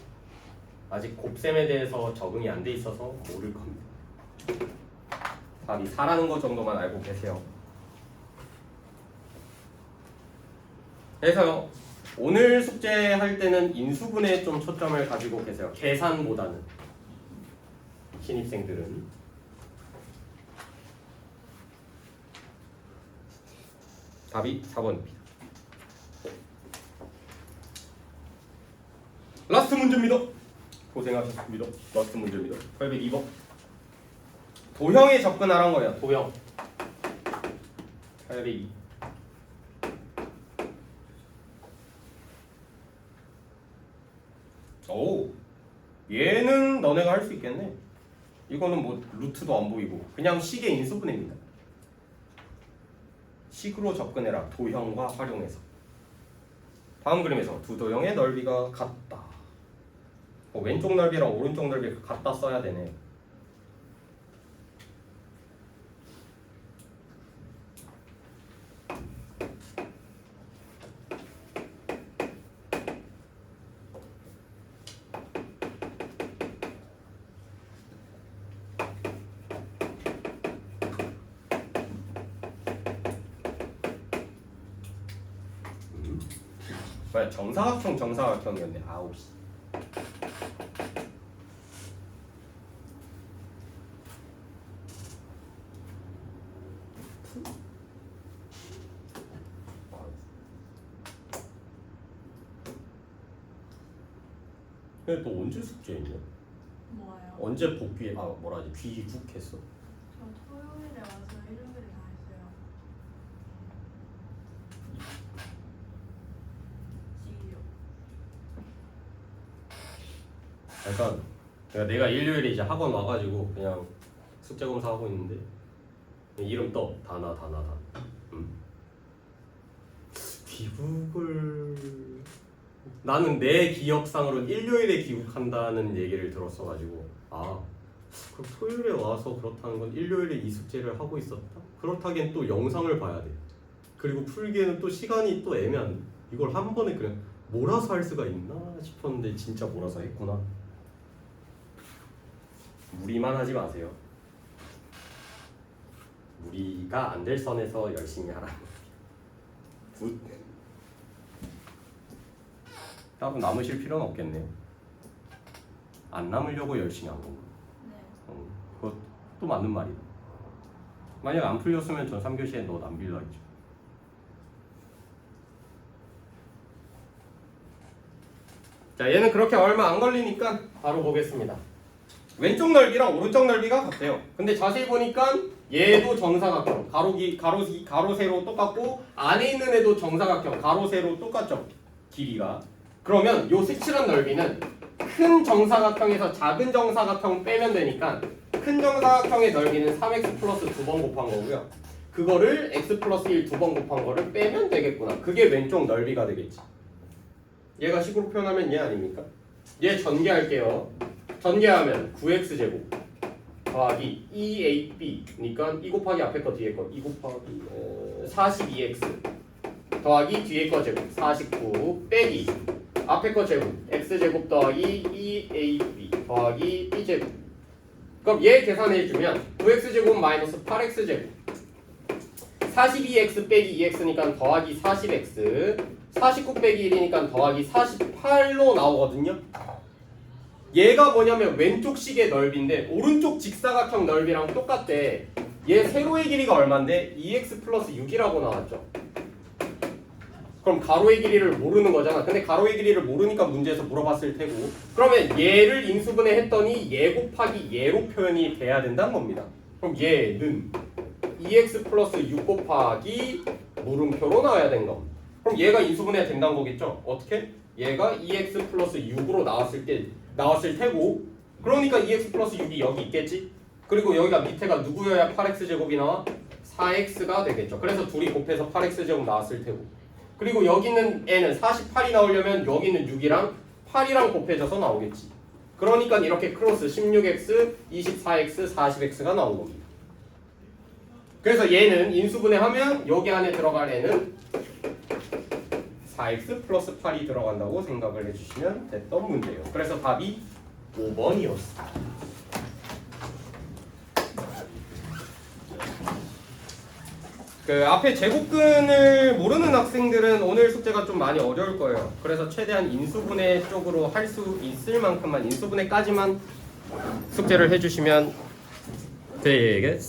아직 곱셈에 대해서 적응이 안 돼 있어서 모를 겁니다. 답이 4라는 거 정도만 알고 계세요. 그래서요, 오늘 숙제할 때는 인수분해에 좀 초점을 가지고 계세요. 계산보다는. 신입생들은. 답이 4번입니다. 라스트 문제입니다. 고생하셨습니다. 라스트 문제입니다. 802번. 도형에 접근하란 거예요. 도형. 802. 오, 얘는 너네가 할 수 있겠네. 이거는 뭐 루트도 안 보이고 그냥 식의 인수분해입니다. 식으로 접근해라. 도형과 활용해서. 다음 그림에서 두 도형의 넓이가 같다. 왼쪽 넓이랑 오른쪽 넓이가 같다 써야 되네. 뭐야, 정사각형이었네. 아우 씨. 근데 너 언제 숙제했냐? 뭐예요? 언제 복귀 귀국했어? 저 토요일에 와서 일요일에 다 했어요. 지요. 약간 내가 일요일에 이제 학원 와가지고 그냥 숙제 검사하고 있는데 이름 떠 다나. 귀국을 나는 내 기억상으로는 일요일에 귀국한다는 얘기를 들었어가지고 그럼 토요일에 와서 그렇다는 건 일요일에 이 숙제를 하고 있었다? 그렇다기엔 또 영상을 봐야 돼. 그리고 풀기에는 또 시간이 또 애매한데 이걸 한 번에 그냥 몰아서 할 수가 있나 싶었는데 진짜 몰아서 했구나. 무리만 하지 마세요. 무리가 안 될 선에서 열심히 하라는 거예요. 굿. 따로 남으실 필요는 없겠네요. 안 남으려고 열심히 한 건가? 네. 그것도 맞는 말이다. 만약 안 풀렸으면 전 3교시에 너 남길라 했죠. 자, 얘는 그렇게 얼마 안 걸리니까 바로 보겠습니다. 왼쪽 넓이랑 오른쪽 넓이가 같아요. 근데 자세히 보니까 얘도 정사각형, 가로 세로 똑같고 안에 있는 애도 정사각형, 가로 세로 똑같죠. 길이가. 그러면 요 색칠한 넓이는 큰 정사각형에서 작은 정사각형 빼면 되니까 큰 정사각형의 넓이는 3x 플러스 2번 곱한 거고요. 그거를 x 플러스 1 2번 곱한 거를 빼면 되겠구나. 그게 왼쪽 넓이가 되겠지. 얘가 식으로 표현하면 얘 아닙니까? 얘 전개할게요. 전개하면 9x제곱 더하기 2ab니까 2 곱하기 앞에 거 뒤에 거 2 곱하기 42x 더하기 뒤에 거 제곱 49 빼기 앞에 거 제곱 x제곱 더하기 2ab 더하기 b제곱. 그럼 얘 계산해주면 9x제곱 마이너스 8x제곱 42x 빼기 2x니까 더하기 40x 49 빼기 1이니까 더하기 48로 나오거든요. 얘가 뭐냐면 왼쪽 식의 넓이인데 오른쪽 직사각형 넓이랑 똑같대. 얘 세로의 길이가 얼만데 2x 플러스 6이라고 나왔죠. 그럼 가로의 길이를 모르는 거잖아. 근데 가로의 길이를 모르니까 문제에서 물어봤을 테고 그러면 얘를 인수분해 했더니 얘 곱하기 얘로 표현이 돼야 된다는 겁니다. 그럼 얘는 2x 플러스 6 곱하기 물음표로 나와야 되는 거. 그럼 얘가 인수분해 된다는 거겠죠? 어떻게? 얘가 2x 플러스 6으로 나왔을 테고 그러니까 2x 플러스 6이 여기 있겠지? 그리고 여기가 밑에가 누구여야 8x제곱이 나와? 4x가 되겠죠. 그래서 둘이 곱해서 8x제곱 나왔을 테고 그리고 여기 있는 애는 48이 나오려면 여기 있는 6이랑 8이랑 곱해져서 나오겠지. 그러니까 이렇게 크로스 16x, 24x, 40x가 나온 겁니다. 그래서 얘는 인수분해하면 여기 안에 들어갈 애는 4x 플러스 8이 들어간다고 생각을 해주시면 됐던 문제예요. 그래서 답이 5번이었습니다. 그 앞에 제곱근을 모르는 학생들은 오늘 숙제가 좀 많이 어려울 거예요. 그래서 최대한 인수분해 쪽으로 할 수 있을 만큼만 인수분해까지만 숙제를 해주시면 되겠습니다.